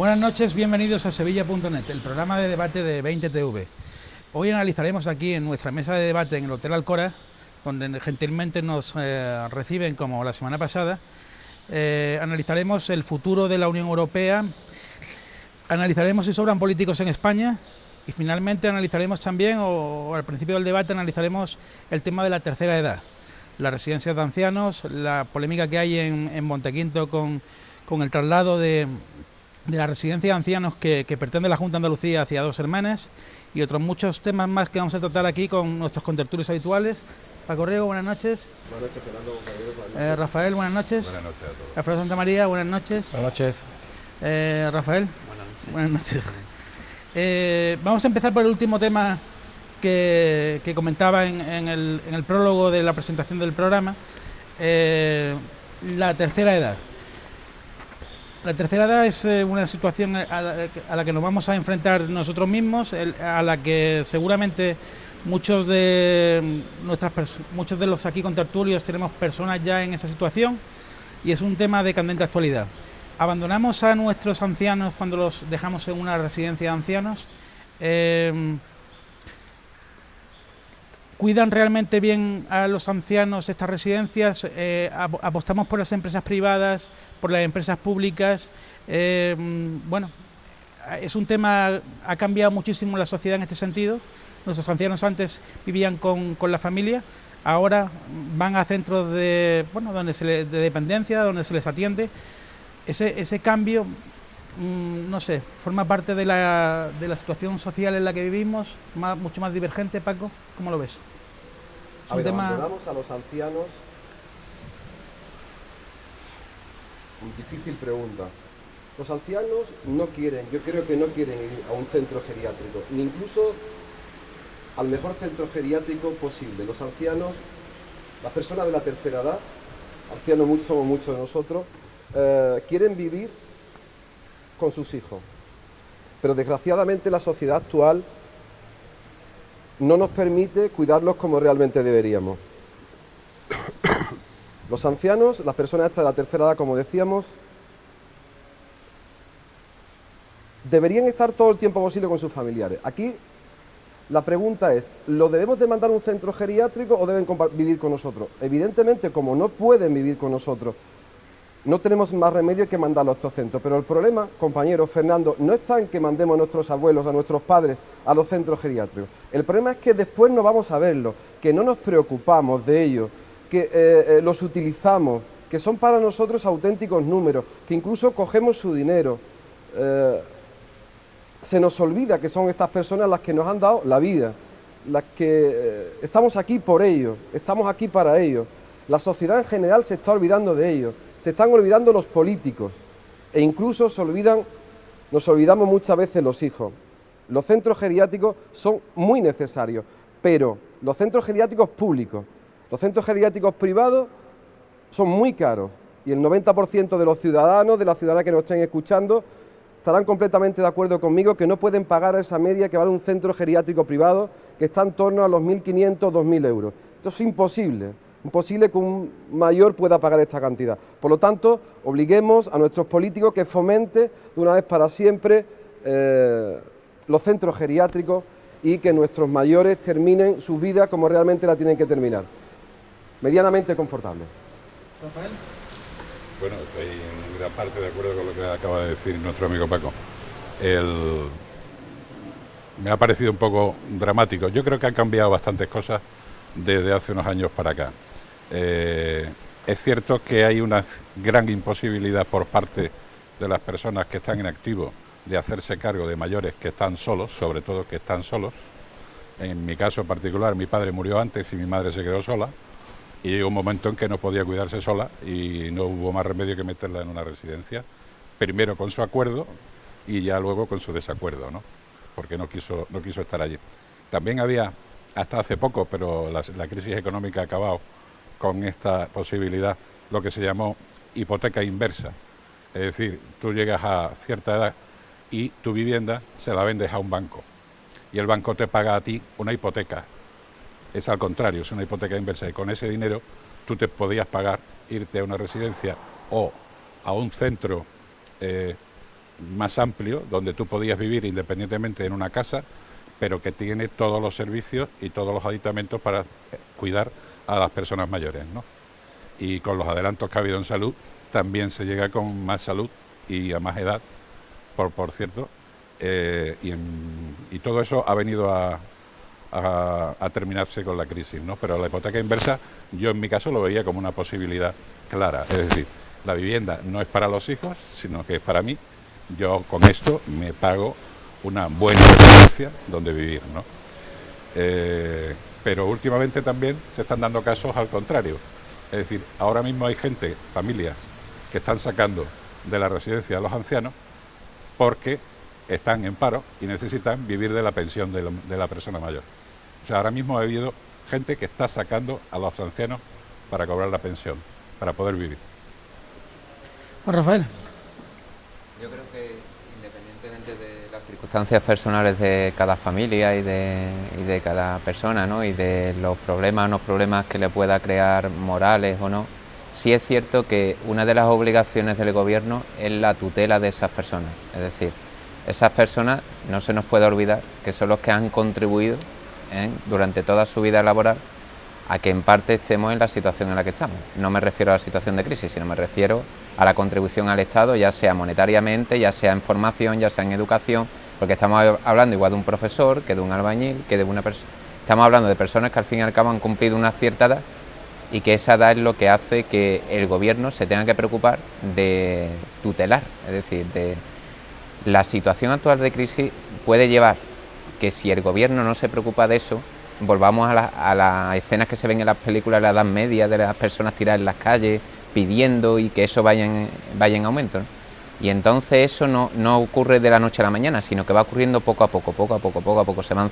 Buenas noches, bienvenidos a Sevilla.net, el programa de debate de 20TV. Hoy analizaremos aquí en nuestra mesa de debate en el Hotel Alcora, donde gentilmente nos reciben como la semana pasada. Analizaremos el futuro de la Unión Europea, analizaremos si sobran políticos en España y finalmente analizaremos también, o al principio del debate, analizaremos el tema de la tercera edad, las residencias de ancianos, la polémica que hay en Montequinto con el traslado de la residencia de ancianos que pretende la Junta de Andalucía hacia Dos Hermanas y otros muchos temas más que vamos a tratar aquí con nuestros contertulios habituales. Paco Riego, buenas noches. Buenas noches, Fernando. Buenas noches. Rafael, buenas noches. Buenas noches a todos. Alfredo Santamaría, buenas noches. Buenas noches. Rafael. Buenas noches. Buenas noches. Vamos a empezar por el último tema que comentaba en el prólogo de la presentación del programa, la tercera edad. La tercera edad es una situación a la que nos vamos a enfrentar nosotros mismos, a la que seguramente muchos de los aquí contertulios tenemos personas ya en esa situación, y es un tema de candente actualidad. ¿Abandonamos a nuestros ancianos cuando los dejamos en una residencia de ancianos? ¿Cuidan realmente bien a los ancianos estas residencias? ¿Apostamos por las empresas privadas, por las empresas públicas? Bueno, es un tema, ha cambiado muchísimo la sociedad en este sentido. Nuestros ancianos antes vivían con la familia, ahora van a centros de dependencia, donde se les atiende. Ese cambio, no sé, forma parte de la situación social en la que vivimos, mucho más divergente. Paco, ¿cómo lo ves? Abandonamos a los ancianos. Difícil pregunta. Los ancianos no quieren, yo creo que no quieren ir a un centro geriátrico, ni incluso al mejor centro geriátrico posible. Los ancianos, las personas de la tercera edad, ancianos somos muchos de nosotros, quieren vivir con sus hijos, pero desgraciadamente la sociedad actual no nos permite cuidarlos como realmente deberíamos. Los ancianos, las personas de la tercera edad, como decíamos, deberían estar todo el tiempo posible con sus familiares. Aquí la pregunta es, ¿lo debemos de mandar a un centro geriátrico o deben vivir con nosotros? Evidentemente, como no pueden vivir con nosotros, no tenemos más remedio que mandarlos a estos centros. Pero el problema, compañero Fernando, no está en que mandemos a nuestros abuelos, a nuestros padres, a los centros geriátricos. El problema es que después no vamos a verlos, que no nos preocupamos de ellos, que los utilizamos, que son para nosotros auténticos números, que incluso cogemos su dinero. Se nos olvida que son estas personas las que nos han dado la vida, las que estamos aquí por ellos, estamos aquí para ellos. La sociedad en general se está olvidando de ellos. Se están olvidando los políticos e incluso nos olvidamos muchas veces los hijos. Los centros geriátricos son muy necesarios, pero los centros geriátricos públicos, los centros geriátricos privados son muy caros y el 90% de los ciudadanos, de las ciudadanas que nos estén escuchando, estarán completamente de acuerdo conmigo que no pueden pagar esa media que vale un centro geriátrico privado, que está en torno a los 1.500, 2.000 euros. Esto es imposible. Imposible que un mayor pueda pagar esta cantidad. Por lo tanto, obliguemos a nuestros políticos que fomenten de una vez para siempre los centros geriátricos y que nuestros mayores terminen su vida como realmente la tienen que terminar. Medianamente confortable. Rafael. Bueno, estoy en gran parte de acuerdo con lo que acaba de decir nuestro amigo Paco. Me ha parecido un poco dramático. Yo creo que han cambiado bastantes cosas desde hace unos años para acá. Es cierto que hay una gran imposibilidad por parte de las personas que están en activo de hacerse cargo de mayores que están solos, sobre todo que están solos. En mi caso particular, mi padre murió antes y mi madre se quedó sola, y llegó un momento en que no podía cuidarse sola y no hubo más remedio que meterla en una residencia, primero con su acuerdo y ya luego con su desacuerdo, ¿no? Porque no quiso estar allí. También había, hasta hace poco, pero la crisis económica ha acabado con esta posibilidad, lo que se llamó hipoteca inversa. Es decir, tú llegas a cierta edad y tu vivienda se la vendes a un banco y el banco te paga a ti una hipoteca. Es al contrario, es una hipoteca inversa, y con ese dinero tú te podías pagar irte a una residencia o a un centro más amplio, donde tú podías vivir independientemente en una casa, pero que tiene todos los servicios y todos los aditamentos para cuidar a las personas mayores, ¿no? Y con los adelantos que ha habido en salud, también se llega con más salud y a más edad, por cierto, y todo eso ha venido a terminarse con la crisis, ¿no? Pero la hipoteca inversa, yo en mi caso lo veía como una posibilidad clara, es decir, la vivienda no es para los hijos, sino que es para mí. Yo con esto me pago una buena residencia donde vivir, ¿no? Pero últimamente también se están dando casos al contrario. Es decir, ahora mismo hay gente, familias, que están sacando de la residencia a los ancianos porque están en paro y necesitan vivir de la pensión de la persona mayor. O sea, ahora mismo ha habido gente que está sacando a los ancianos para cobrar la pensión, para poder vivir. Juan Rafael. Yo creo que independientemente de las circunstancias personales de cada familia y de cada persona, ¿no? Y de los problemas o no problemas que le pueda crear morales o no, sí es cierto que una de las obligaciones del gobierno es la tutela de esas personas. Es decir, esas personas no se nos puede olvidar que son los que han contribuido durante toda su vida laboral a que en parte estemos en la situación en la que estamos. No me refiero a la situación de crisis, sino me refiero a la contribución al Estado, ya sea monetariamente, ya sea en formación, ya sea en educación, porque estamos hablando igual de un profesor, que de un albañil, que de una persona. Estamos hablando de personas que al fin y al cabo han cumplido una cierta edad y que esa edad es lo que hace que el gobierno se tenga que preocupar de tutelar, es decir, de la situación actual de crisis puede llevar que si el gobierno no se preocupa de eso, volvamos a las escenas que se ven en las películas de la Edad Media, de las personas tiradas en las calles, pidiendo y que eso vaya en aumento, ¿no? Y entonces eso no ocurre de la noche a la mañana, sino que va ocurriendo poco a poco, se van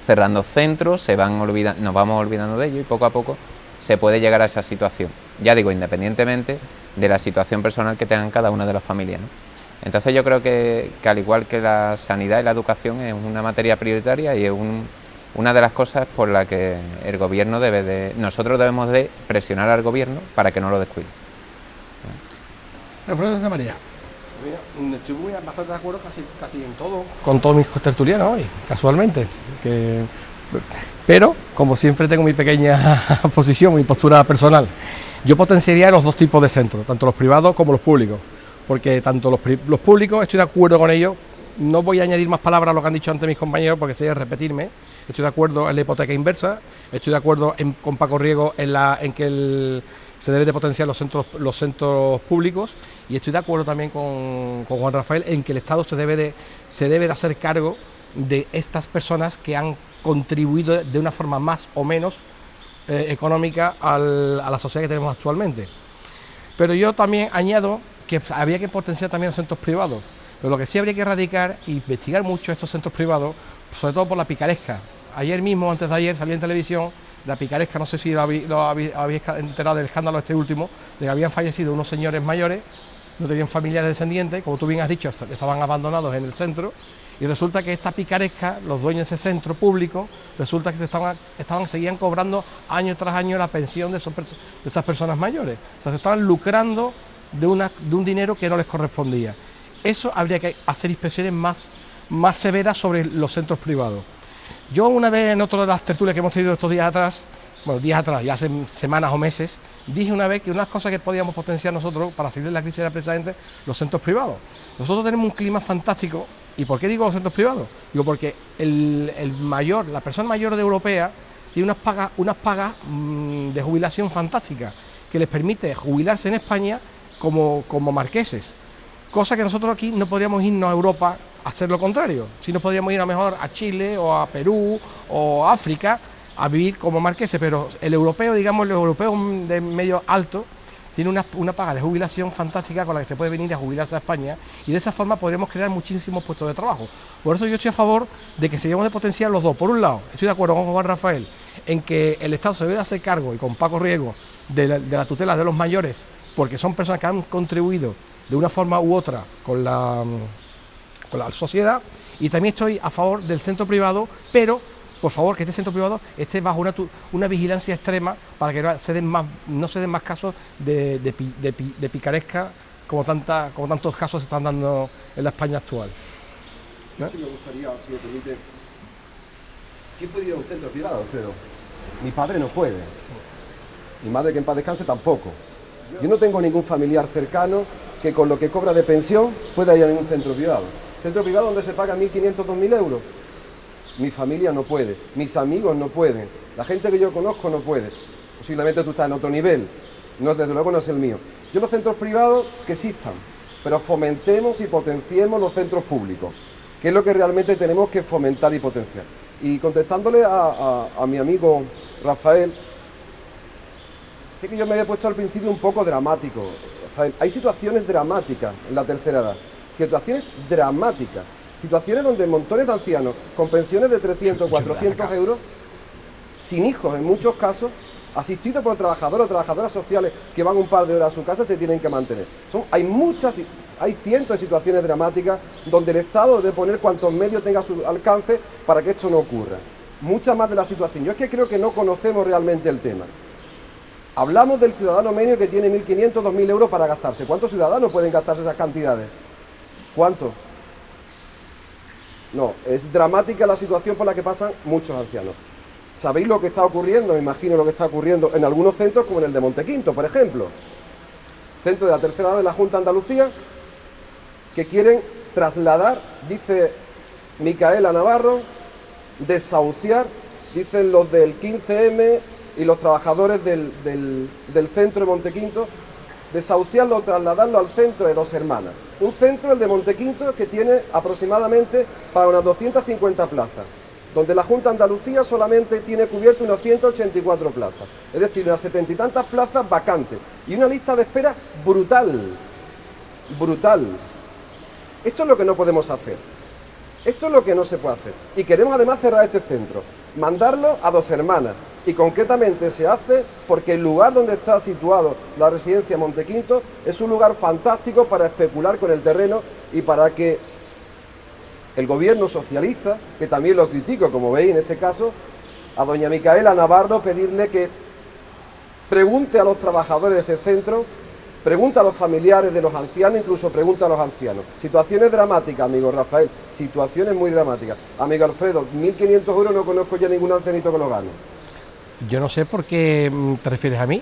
cerrando centros, nos vamos olvidando de ello y poco a poco se puede llegar a esa situación. Ya digo, independientemente de la situación personal que tengan cada una de las familias, ¿no? Entonces yo creo que al igual que la sanidad y la educación es una materia prioritaria y es una de las cosas por la que el gobierno nosotros debemos de presionar al gobierno para que no lo descuide. Alfredo de María. Mira, estoy bastante de acuerdo casi en todo, con todos mis tertulianos hoy, casualmente. Pero, como siempre, tengo mi pequeña posición, mi postura personal. Yo potenciaría los dos tipos de centros, tanto los privados como los públicos, porque tanto los públicos, estoy de acuerdo con ellos. No voy a añadir más palabras a lo que han dicho antes mis compañeros porque sería repetirme. Estoy de acuerdo en la hipoteca inversa, estoy de acuerdo con Paco Riego en que se debe de potenciar los centros públicos, y estoy de acuerdo también con Juan Rafael en que el Estado se debe de hacer cargo de estas personas que han contribuido de una forma más o menos económica a la sociedad que tenemos actualmente. Pero yo también añado que habría que potenciar también los centros privados. Pero lo que sí habría que erradicar e investigar mucho estos centros privados, sobre todo por la picaresca. Ayer mismo, antes de ayer, salí en televisión la picaresca, no sé si lo habéis enterado del escándalo este último, de que habían fallecido unos señores mayores, no tenían familiares descendientes, como tú bien has dicho, estaban abandonados en el centro, y resulta que esta picaresca, los dueños de ese centro público, resulta que seguían cobrando año tras año la pensión de esas personas mayores. O sea, se estaban lucrando de un dinero que no les correspondía. Eso habría que hacer inspecciones más severas sobre los centros privados. Yo una vez en otra de las tertulias que hemos tenido estos días atrás, ya hace semanas o meses, dije una vez que una de las cosas que podíamos potenciar nosotros para salir de la crisis era precisamente los centros privados. Nosotros tenemos un clima fantástico. ¿Y por qué digo los centros privados? Digo porque la persona mayor de europea tiene unas pagas de jubilación fantásticas que les permite jubilarse en España como marqueses. Cosa que nosotros aquí no podríamos irnos a Europa a hacer lo contrario. Si no podríamos ir a lo mejor a Chile o a Perú o a África a vivir como marqueses, pero el europeo, digamos, el europeo de medio alto, tiene una paga de jubilación fantástica con la que se puede venir a jubilarse a España, y de esa forma podremos crear muchísimos puestos de trabajo. Por eso yo estoy a favor de que sigamos de potenciar los dos. Por un lado, estoy de acuerdo con Juan Rafael en que el Estado se debe hacer cargo, y con Paco Riego, de la tutela de los mayores, porque son personas que han contribuido de una forma u otra con la sociedad, y también estoy a favor del centro privado, pero por favor que este centro privado esté bajo una vigilancia extrema para que no se den más casos de picaresca como tantos casos se están dando en la España actual. Yo sí me gustaría, si me permite, ¿quién puede ir a un centro privado, Alfredo? Mi padre no puede. Mi madre, que en paz descanse, tampoco. Yo no tengo ningún familiar cercano que con lo que cobra de pensión pueda ir a ningún centro privado. Centro privado donde se paga 1.500, 2.000 euros. Mi familia no puede, mis amigos no pueden, la gente que yo conozco no puede. Posiblemente tú estás en otro nivel, no, desde luego no es el mío. Yo los centros privados que existan, pero fomentemos y potenciemos los centros públicos, que es lo que realmente tenemos que fomentar y potenciar. Y contestándole a mi amigo Rafael, sé que yo me había puesto al principio un poco dramático. Rafael, hay situaciones dramáticas en la tercera edad, situaciones dramáticas. Situaciones donde montones de ancianos con pensiones de 300, 400 euros, sin hijos en muchos casos, asistidos por trabajadores o trabajadoras sociales que van un par de horas a su casa, se tienen que mantener. Hay cientos de situaciones dramáticas donde el Estado debe poner cuantos medios tenga a su alcance para que esto no ocurra. Muchas más de la situación. Yo es que creo que no conocemos realmente el tema. Hablamos del ciudadano medio que tiene 1.500, 2.000 euros para gastarse. ¿Cuántos ciudadanos pueden gastarse esas cantidades? ¿Cuántos? No, es dramática la situación por la que pasan muchos ancianos. ¿Sabéis lo que está ocurriendo? Me imagino lo que está ocurriendo en algunos centros, como en el de Montequinto, por ejemplo. Centro de la tercera edad de la Junta de Andalucía, que quieren trasladar, dice Micaela Navarro, desahuciar, dicen los del 15M y los trabajadores del centro de Montequinto, desahuciarlo, trasladarlo al centro de Dos Hermanas. Un centro, el de Montequinto, que tiene aproximadamente para unas 250 plazas, donde la Junta de Andalucía solamente tiene cubierto unas 184 plazas, es decir, unas 70 y tantas plazas vacantes, y una lista de espera brutal, brutal. Esto es lo que no podemos hacer, esto es lo que no se puede hacer, y queremos además cerrar este centro, mandarlo a Dos Hermanas, y concretamente se hace porque el lugar donde está situado la residencia Montequinto es un lugar fantástico para especular con el terreno y para que el gobierno socialista, que también lo critico, como veis en este caso, a doña Micaela Navarro pedirle que pregunte a los trabajadores de ese centro, pregunte a los familiares de los ancianos, incluso pregunte a los ancianos. Situaciones dramáticas, amigo Rafael, situaciones muy dramáticas. Amigo Alfredo, 1.500 euros no conozco ya ningún ancianito que lo gane. Yo no sé por qué te refieres a mí.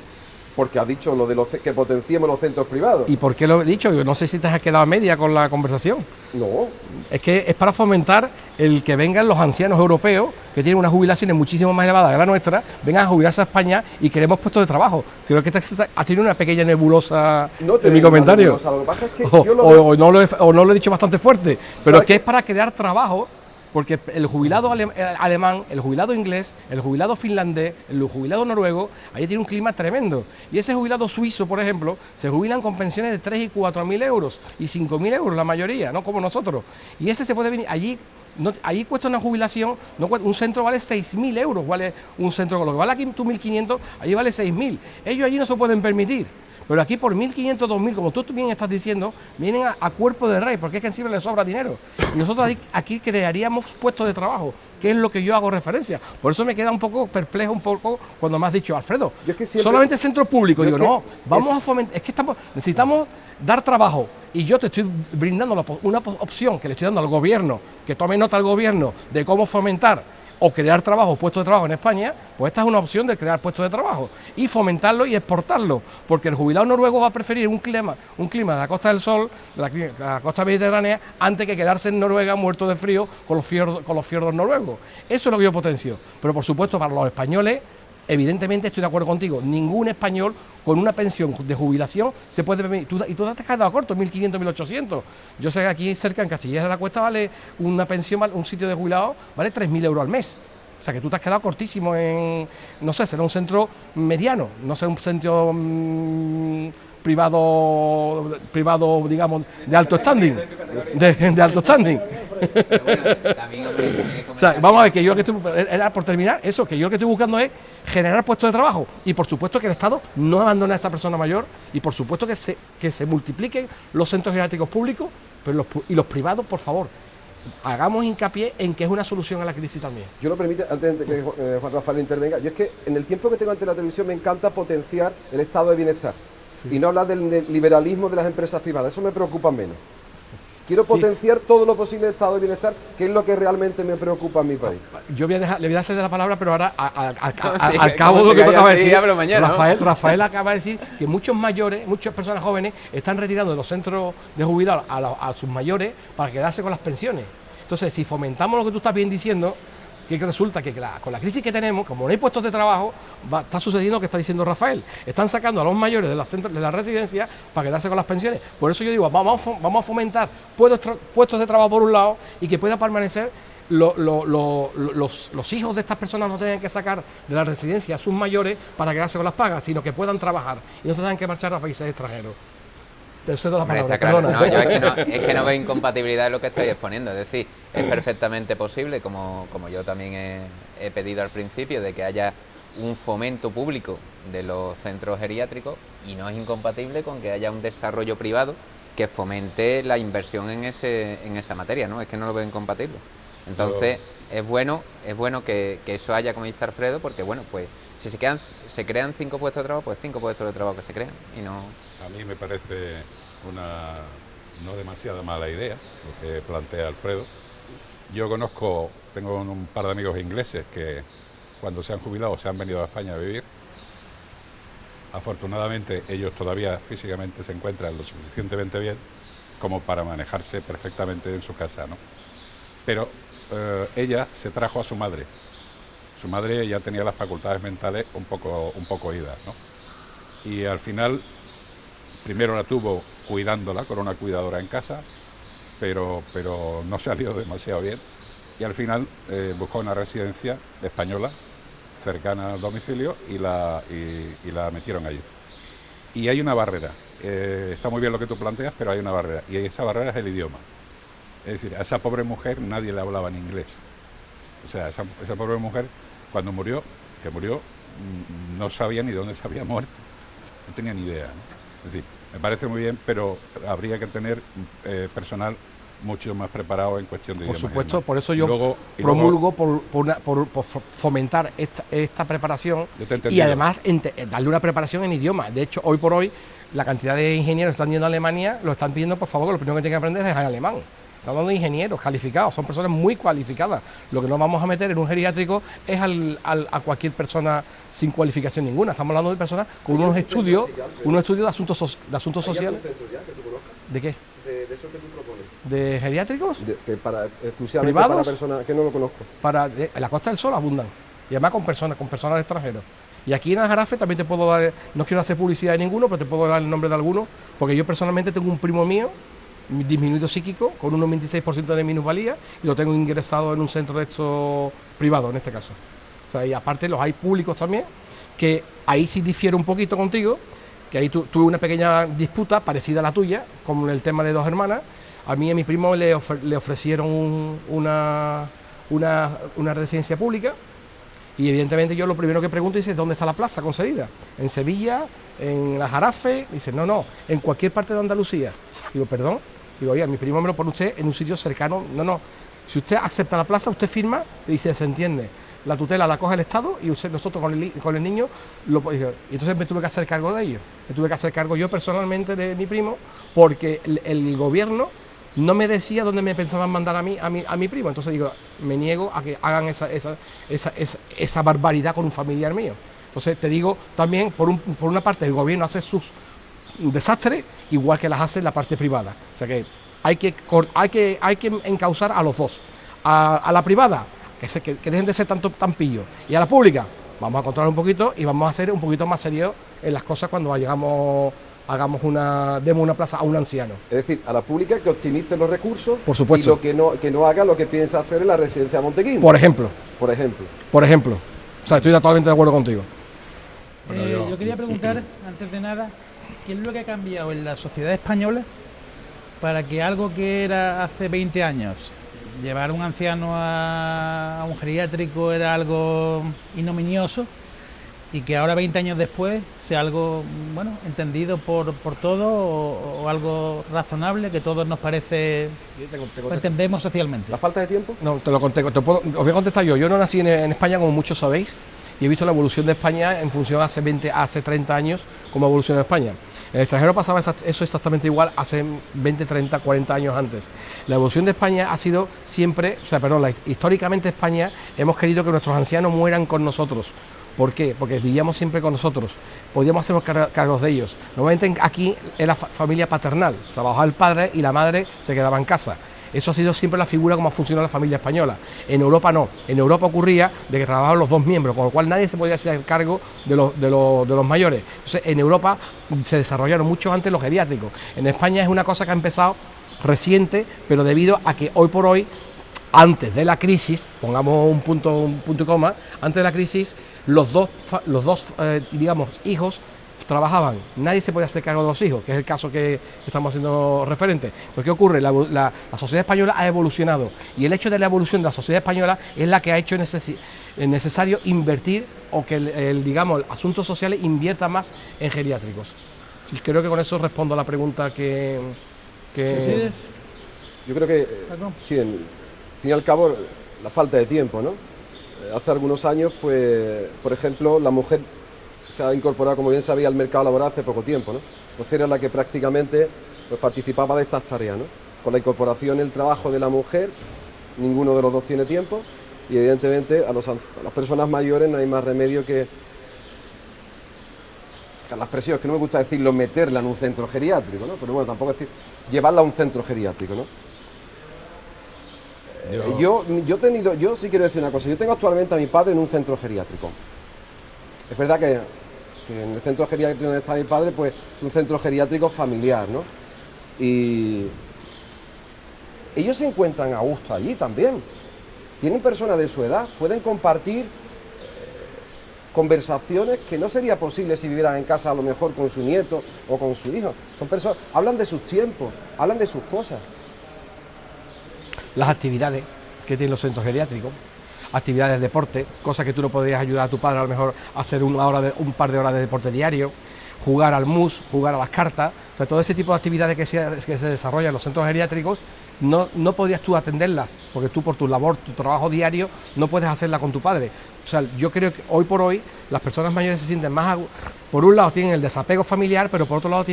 Porque has dicho lo de que potenciemos los centros privados. ¿Y por qué lo he dicho? Yo no sé si te has quedado a media con la conversación. No. Es que es para fomentar el que vengan los ancianos europeos, que tienen unas jubilaciones muchísimo más elevadas que la nuestra, vengan a jubilarse a España y queremos puestos de trabajo. Creo que has tenido una pequeña nebulosa en mi comentario. Nebulosa. Lo que pasa es que o no lo he dicho bastante fuerte, pero es que es para crear trabajo. Porque el jubilado alemán, el jubilado inglés, el jubilado finlandés, el jubilado noruego, ahí tiene un clima tremendo. Y ese jubilado suizo, por ejemplo, se jubilan con pensiones de 3 y 4.000 euros y 5.000 euros la mayoría, no como nosotros. Y ese se puede venir allí. No, allí cuesta una jubilación, un centro vale 6.000 euros, vale un centro, con lo que vale aquí tú 1.500, allí vale 6.000. Ellos allí no se pueden permitir. Pero aquí por 1.500, 2.000, como tú bien estás diciendo, vienen a cuerpo de rey, porque es que encima les sobra dinero. Y nosotros aquí crearíamos puestos de trabajo, que es lo que yo hago referencia. Por eso me queda un poco perplejo cuando me has dicho, Alfredo, solamente centro público. Digo, no, vamos a fomentar, es que necesitamos dar trabajo. Y yo te estoy brindando una opción que le estoy dando al gobierno, que tome nota al gobierno de cómo fomentar o crear trabajo, puestos de trabajo en España, pues esta es una opción de crear puestos de trabajo y fomentarlo y exportarlo, porque el jubilado noruego va a preferir un clima de la Costa del Sol, de la costa mediterránea, antes que quedarse en Noruega muerto de frío con los fiordos noruegos. Eso es lo que yo potencio, pero por supuesto para los españoles, evidentemente estoy de acuerdo contigo, ningún español con una pensión de jubilación se puede permitir, y tú te has quedado corto, 1.500, 1.800. Yo sé que aquí cerca, en Castillejas de la Cuesta, vale una pensión, un sitio de jubilado, vale 3.000 euros al mes. O sea que tú te has quedado cortísimo no sé, será un centro mediano, no sé, un centro privado, digamos, de alto standing, de alto standing. O sea, vamos a ver, que yo lo que era por terminar, eso, que yo lo que estoy buscando es generar puestos de trabajo y por supuesto que el Estado no abandone a esa persona mayor y por supuesto que se multipliquen los centros geriátricos públicos y los privados, por favor. Hagamos hincapié en que es una solución a la crisis también. Yo lo permite, antes de que Juan Rafael intervenga, yo es que en el tiempo que tengo ante la televisión me encanta potenciar el estado de bienestar. y no hablar del liberalismo de las empresas privadas. Eso me preocupa menos. Quiero potenciar todo lo posible el estado de bienestar, que es lo que realmente me preocupa en mi país. Yo le voy a hacer la palabra, pero ahora Sí, al cabo de lo que calla, acaba de sí, decir, hablo mañana, Rafael acaba de decir que muchos mayores, muchas personas jóvenes están retirando de los centros de jubilados a sus mayores para quedarse con las pensiones. Entonces, si fomentamos lo que tú estás bien diciendo, que resulta que con la crisis que tenemos, como no hay puestos de trabajo, está sucediendo lo que está diciendo Rafael. Están sacando a los mayores de la residencia para quedarse con las pensiones. Por eso yo digo, vamos a fomentar puestos de trabajo por un lado y que pueda permanecer los hijos de estas personas no tengan que sacar de la residencia a sus mayores para quedarse con las pagas, sino que puedan trabajar y no se tengan que marchar a países extranjeros. Hombre, está claro. No, yo es que no veo incompatibilidad en lo que estoy exponiendo. Es decir, es perfectamente posible, como yo también he pedido al principio, de que haya un fomento público de los centros geriátricos, y no es incompatible con que haya un desarrollo privado que fomente la inversión en esa materia, ¿no? Es que no lo veo incompatible. Entonces, es bueno que eso haya, como dice Alfredo, porque bueno, pues si se crean 5 puestos de trabajo, pues 5 puestos de trabajo que se crean y no... A mí me parece una no demasiada mala idea lo que plantea Alfredo. Yo tengo un par de amigos ingleses que cuando se han jubilado se han venido a España a vivir. Afortunadamente ellos todavía físicamente se encuentran lo suficientemente bien como para manejarse perfectamente en su casa, ¿no? Pero ella se trajo a su madre. Su madre ya tenía las facultades mentales un poco idas, ¿no? Y al final, primero la tuvo cuidándola con una cuidadora en casa, pero no salió demasiado bien. Y al final buscó una residencia española cercana al domicilio y la metieron allí. Y hay una barrera. Está muy bien lo que tú planteas, pero hay una barrera. Y esa barrera es el idioma. Es decir, a esa pobre mujer nadie le hablaba en inglés. O sea, esa pobre mujer, cuando murió, no sabía ni dónde se había muerto. No tenía ni idea, ¿no? Es decir, me parece muy bien, pero habría que tener personal mucho más preparado en cuestión de Por idiomas. supuesto, por eso yo promulgo por fomentar esta preparación y además darle una preparación en idioma. De hecho, hoy por hoy, la cantidad de ingenieros que están yendo a Alemania lo están pidiendo, por favor, que lo primero que tienen que aprender es alemán. Estamos hablando de ingenieros calificados, son personas muy cualificadas. Lo que no vamos a meter en un geriátrico es a cualquier persona sin cualificación ninguna. Estamos hablando de personas con unos estudios de asuntos sociales. ¿De qué? De eso que tú propones. ¿De geriátricos? Exclusivamente ¿privados? para personas que no lo conozco. En la Costa del Sol abundan. Y además con personas extranjeros. Y aquí en Aljarafe también te puedo dar, no quiero hacer publicidad de ninguno, pero te puedo dar el nombre de alguno, porque yo personalmente tengo un primo mío, disminuido psíquico, con un 96% de minusvalía, y lo tengo ingresado en un centro de estos privado en este caso. O sea, y aparte los hay públicos también, que ahí sí difiero un poquito contigo, que ahí tuve una pequeña disputa parecida a la tuya, con el tema de 2 hermanas. A mí y a mi primo le ofrecieron una residencia pública, y evidentemente yo lo primero que pregunto es ¿dónde está la plaza concedida? ¿En Sevilla? ¿En Aljarafe? Dice, no, en cualquier parte de Andalucía. Digo, perdón. Digo, oye, mi primo me lo pone usted en un sitio cercano. No. Si usted acepta la plaza, usted firma y dice, se entiende. La tutela la coge el Estado y nosotros con el niño y entonces me tuve que hacer cargo de ello. Me tuve que hacer cargo yo personalmente de mi primo, porque el gobierno no me decía dónde me pensaban mandar a mi primo. Entonces digo, me niego a que hagan esa barbaridad con un familiar mío. Entonces te digo también, por una parte el gobierno hace sus desastres, igual que las hace la parte privada. O sea que hay que encauzar a los dos. A la privada, que dejen de ser tan pillos, y a la pública, vamos a controlar un poquito y vamos a ser un poquito más serios en las cosas cuando demos una plaza a un anciano. Es decir, a la pública que optimice los recursos, por supuesto, y que no haga lo que piensa hacer en la residencia de Montequín. Por ejemplo. O sea, estoy totalmente de acuerdo contigo. Yo quería preguntar, antes de nada, ¿qué es lo que ha cambiado en la sociedad española para que algo que era hace 20 años, llevar a un anciano a un geriátrico era algo ignominioso, y que ahora 20 años después sea algo, bueno, entendido por todos o algo razonable que todos nos parece, entendemos socialmente? ¿La falta de tiempo? No, te lo contesto, os voy a contestar yo. Yo no nací en España, como muchos sabéis, y he visto la evolución de España en función hace 30 años, cómo ha evolucionado España. En el extranjero pasaba eso exactamente igual hace 20, 30, 40 años antes. La evolución de España ha sido siempre, históricamente España hemos querido que nuestros ancianos mueran con nosotros. ¿Por qué? Porque vivíamos siempre con nosotros, podíamos hacernos cargos de ellos. Normalmente aquí era familia paternal, trabajaba el padre y la madre se quedaba en casa. Eso ha sido siempre la figura como ha funcionado la familia española. En Europa no. En Europa ocurría de que trabajaban los dos miembros, con lo cual nadie se podía hacer cargo de los mayores. Entonces, en Europa se desarrollaron mucho antes los geriátricos. En España es una cosa que ha empezado reciente, pero debido a que hoy por hoy, antes de la crisis, pongamos un punto y coma, antes de la crisis, los dos digamos, hijos trabajaban, nadie se podía hacer cargo de los hijos, que es el caso que estamos haciendo referente. Pues ¿qué ocurre? La sociedad española ha evolucionado, y el hecho de la evolución de la sociedad española es la que ha hecho necesario invertir, o que digamos, asuntos sociales invierta más en geriátricos. Sí, creo que con eso respondo a la pregunta que... Yo creo que, sí, al fin y al cabo, la falta de tiempo, ¿no? Hace algunos años, pues, por ejemplo, la mujer se ha incorporado, como bien sabía, al mercado laboral hace poco tiempo, ¿no? Entonces era la que prácticamente pues, participaba de estas tareas, ¿no? Con la incorporación el trabajo de la mujer, ninguno de los dos tiene tiempo, y evidentemente a las personas mayores no hay más remedio que la expresión, es que no me gusta decirlo, meterla en un centro geriátrico, ¿no? Pero bueno, tampoco decir llevarla a un centro geriátrico, ¿no? Yo sí quiero decir una cosa, yo tengo actualmente a mi padre en un centro geriátrico. Es verdad que en el centro geriátrico donde está mi padre, pues es un centro geriátrico familiar, ¿no? Y ellos se encuentran a gusto allí también. Tienen personas de su edad, pueden compartir conversaciones que no sería posible si vivieran en casa a lo mejor con su nieto o con su hijo. Son personas, hablan de sus tiempos, hablan de sus cosas. Las actividades que tienen los centros geriátricos, actividades de deporte, cosas que tú no podrías ayudar a tu padre a lo mejor a hacer un par de horas de deporte diario, jugar al mus, jugar a las cartas, o sea, todo ese tipo de actividades que se desarrollan en los centros geriátricos, no podrías tú atenderlas, porque tú por tu labor, tu trabajo diario, no puedes hacerla con tu padre. O sea, yo creo que hoy por hoy las personas mayores se sienten más, por un lado tienen el desapego familiar, pero por otro lado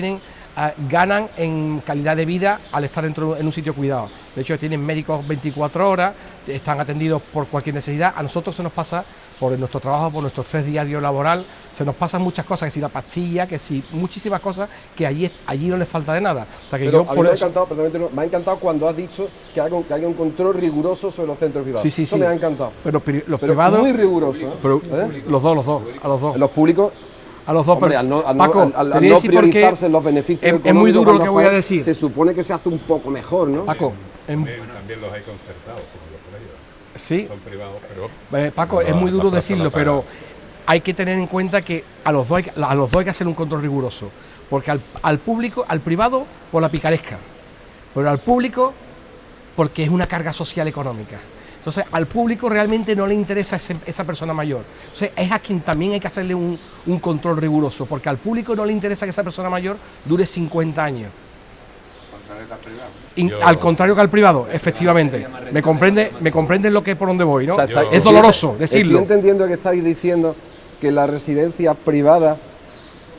ganan en calidad de vida al estar en un sitio cuidado. De hecho, tienen médicos 24 horas, están atendidos por cualquier necesidad. A nosotros se nos pasa, por nuestro trabajo, por nuestro estrés diario laboral, se nos pasan muchas cosas, que si la pastilla, que si muchísimas cosas, que allí no les falta de nada. O sea, que pero yo a mí me ha encantado cuando has dicho que haya un control riguroso sobre los centros privados. Sí. Eso me ha encantado. Pero los privados... muy riguroso. Pero, los dos, a los dos. Los públicos... A los dos, hombre, pero Paco, al no priorizarse los beneficios es muy duro lo que voy a decir. Se supone que se hace un poco mejor, ¿no? Paco, también los hay concertados, como los colegios. Sí. Son privados, pero... Paco, es muy duro decirlo, pero hay que tener en cuenta que a los dos hay que hacer un control riguroso. Porque al público, al privado, por la picaresca. Pero al público, porque es una carga social económica. Entonces, al público realmente no le interesa esa persona mayor. Entonces, es a quien también hay que hacerle un control riguroso, porque al público no le interesa que esa persona mayor dure 50 años. Al contrario que al privado, efectivamente. ¿Me comprende lo que por donde voy, ¿no? O sea, es doloroso decirlo. Estoy entendiendo que estáis diciendo que la residencia privada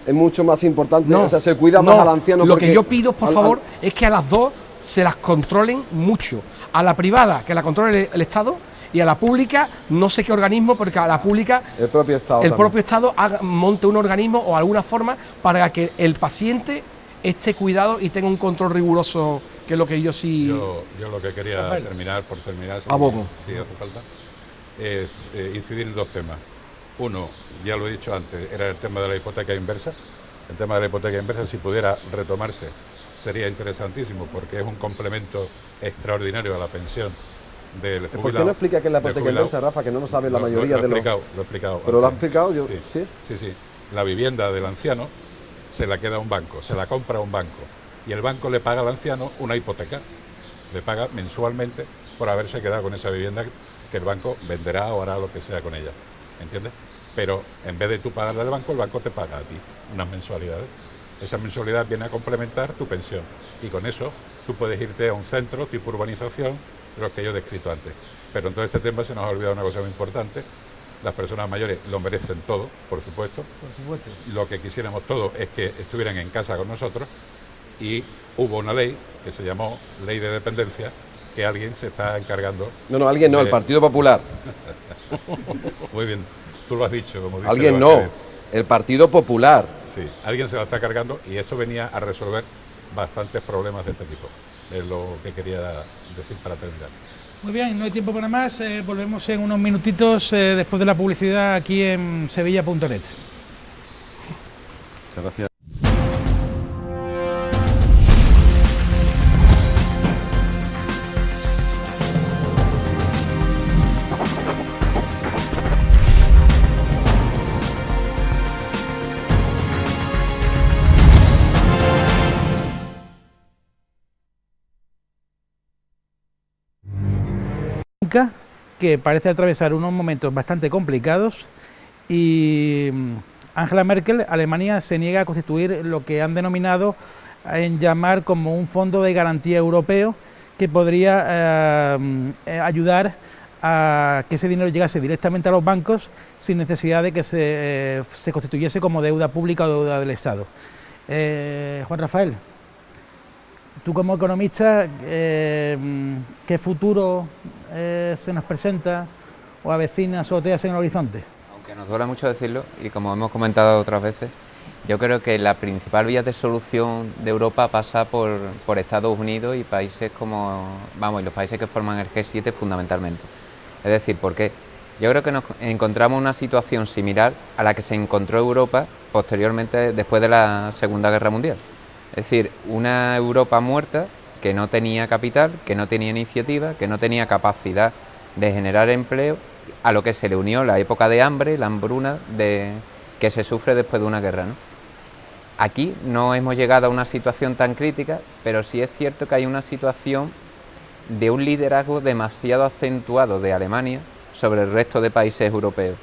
es mucho más importante, o sea, se cuida más al anciano. Lo que yo pido, por favor, es que a las dos se las controlen mucho. A la privada, que la controle el Estado, y a la pública, no sé qué organismo, porque a la pública el propio Estado monte un organismo o alguna forma para que el paciente esté cuidado y tenga un control riguroso, que es lo que yo sí... Yo lo que quería terminar, si hace falta, es incidir en dos temas. Uno, ya lo he dicho antes, era el tema de la hipoteca inversa. El tema de la hipoteca inversa, si pudiera retomarse, sería interesantísimo, porque es un complemento extraordinario a la pensión del jubilado. ¿Por qué no explica qué es la hipoteca inversa, Rafa? Que no lo sabe la mayoría de los... Lo he explicado. ¿Pero lo has explicado yo? Sí. La vivienda del anciano se la queda un banco, se la compra un banco, y el banco le paga al anciano una hipoteca, le paga mensualmente por haberse quedado con esa vivienda que el banco venderá o hará lo que sea con ella, ¿entiendes? Pero en vez de tú pagarle al banco, el banco te paga a ti unas mensualidades. Esa mensualidad viene a complementar tu pensión, y con eso tú puedes irte a un centro tipo urbanización, los que yo he descrito antes. Pero en todo este tema se nos ha olvidado una cosa muy importante, Las personas mayores lo merecen todo, por supuesto. Por supuesto. Lo que quisiéramos todos es que estuvieran en casa con nosotros, y hubo una ley que se llamó Ley de Dependencia, que alguien se está encargando. No, alguien no, el Partido Popular. Muy bien, tú lo has dicho, como dice Alguien Levante. no, el Partido Popular. Sí, alguien se la está cargando, y esto venía a resolver bastantes problemas de este tipo. Es lo que quería decir para terminar. Muy bien, no hay tiempo para más. Volvemos en unos minutitos después de la publicidad aquí en sevilla.net. Muchas gracias. Que parece atravesar unos momentos bastante complicados, y Angela Merkel, Alemania, se niega a constituir lo que han denominado en llamar como un fondo de garantía europeo, que podría ayudar a que ese dinero llegase directamente a los bancos sin necesidad de que se constituyese como deuda pública o deuda del Estado. Juan Rafael, tú como economista, ¿qué futuro se nos presenta o avecina, sorteas en el horizonte? Aunque nos duela mucho decirlo, y como hemos comentado otras veces, yo creo que la principal vía de solución de Europa pasa por Estados Unidos y países como, y los países que forman el G7 fundamentalmente. Es decir, ¿por qué? Yo creo que nos encontramos una situación similar a la que se encontró Europa posteriormente, después de la Segunda Guerra Mundial. Es decir, una Europa muerta, que no tenía capital, que no tenía iniciativa, que no tenía capacidad de generar empleo, a lo que se le unió la época de hambre, la hambruna que se sufre después de una guerra, ¿no? Aquí no hemos llegado a una situación tan crítica, pero sí es cierto que hay una situación de un liderazgo demasiado acentuado de Alemania sobre el resto de países europeos.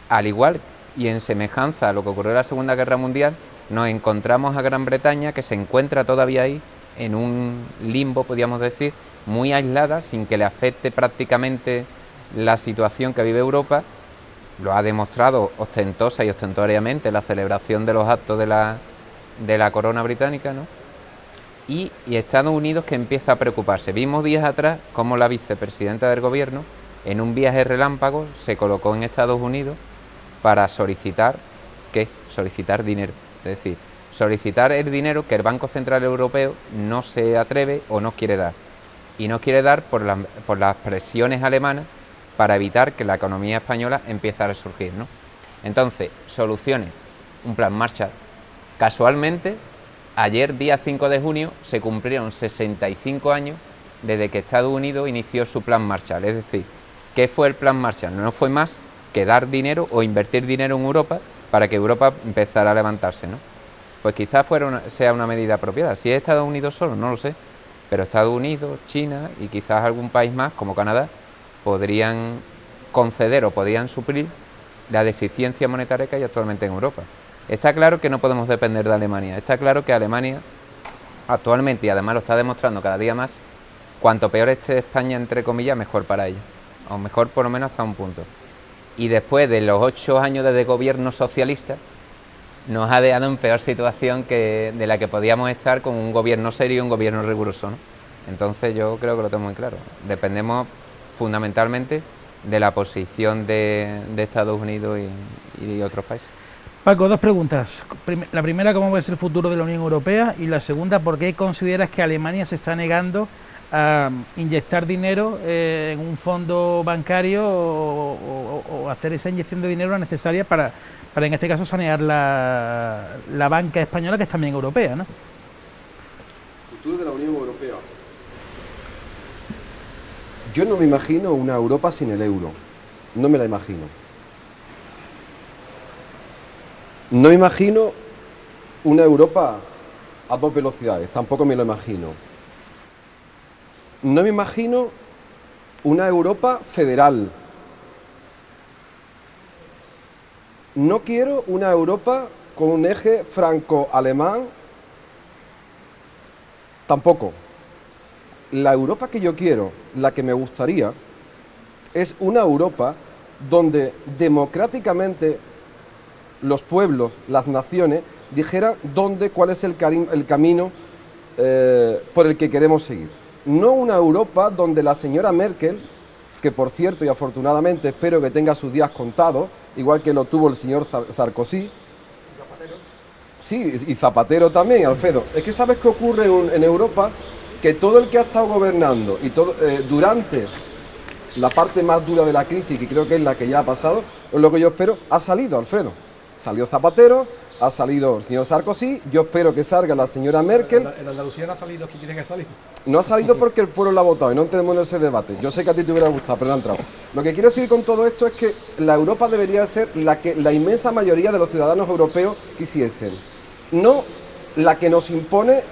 Al igual y en semejanza a lo que ocurrió en la Segunda Guerra Mundial, nos encontramos a Gran Bretaña, que se encuentra todavía ahí, en un limbo, podríamos decir, muy aislada, sin que le afecte prácticamente la situación que vive Europa. Lo ha demostrado ostentosa y ostentoriamente la celebración de los actos de la corona británica, ¿no? Y Estados Unidos, que empieza a preocuparse. Vimos días atrás cómo la vicepresidenta del gobierno, en un viaje relámpago, se colocó en Estados Unidos para solicitar, ¿qué? Solicitar dinero. Es decir, solicitar el dinero que el Banco Central Europeo no se atreve o no quiere dar. Y no quiere dar por las presiones alemanas para evitar que la economía española empiece a resurgir, ¿no? Entonces, soluciones, un plan Marshall. Casualmente, ayer, día 5 de junio, se cumplieron 65 años desde que Estados Unidos inició su plan Marshall. Es decir, ¿qué fue el plan Marshall? No fue más que dar dinero o invertir dinero en Europa para que Europa empezara a levantarse, ¿no? Pues quizás sea una medida apropiada. Si es Estados Unidos solo, no lo sé, pero Estados Unidos, China y quizás algún país más, como Canadá, podrían conceder o podrían suplir la deficiencia monetaria que hay actualmente en Europa. Está claro que no podemos depender de Alemania, está claro que Alemania actualmente, y además lo está demostrando cada día más, cuanto peor esté España, entre comillas, mejor para ella, o mejor por lo menos hasta un punto. Y después de los 8 años de gobierno socialista, nos ha dejado en peor situación de la que podíamos estar con un gobierno serio y un gobierno riguroso, ¿no? Entonces yo creo que lo tengo muy claro. Dependemos fundamentalmente de la posición de Estados Unidos y otros países. Paco, dos preguntas. La primera, ¿cómo va a ser el futuro de la Unión Europea? Y la segunda, ¿por qué consideras que Alemania se está negando a inyectar dinero en un fondo bancario o hacer esa inyección de dinero necesaria para en este caso sanear la banca española, que es también europea, ¿no? Futuro de la Unión Europea. Yo no me imagino una Europa sin el euro. No me la imagino. No me imagino una Europa a 2 velocidades. Tampoco me lo imagino. No me imagino una Europa federal. No quiero una Europa con un eje franco-alemán. Tampoco. La Europa que yo quiero, la que me gustaría, es una Europa donde democráticamente los pueblos, las naciones, dijeran cuál es el camino por el que queremos seguir. No una Europa donde la señora Merkel, que por cierto y afortunadamente espero que tenga sus días contados, igual que lo tuvo el señor Sarkozy. Sí, y Zapatero también, Alfredo. Es que ¿sabes qué ocurre en Europa? Que todo el que ha estado gobernando y durante la parte más dura de la crisis, que creo que es la que ya ha pasado, es lo que yo espero, ha salido, Alfredo. Salió Zapatero, ha salido el señor Sarkozy, yo espero que salga la señora Merkel. En Andalucía no ha salido, ¿quién tiene que salir? No ha salido porque el pueblo la ha votado y no tenemos ese debate. Yo sé que a ti te hubiera gustado, pero no ha entrado. Lo que quiero decir con todo esto es que la Europa debería ser la que la inmensa mayoría de los ciudadanos europeos quisiesen. No la que nos impone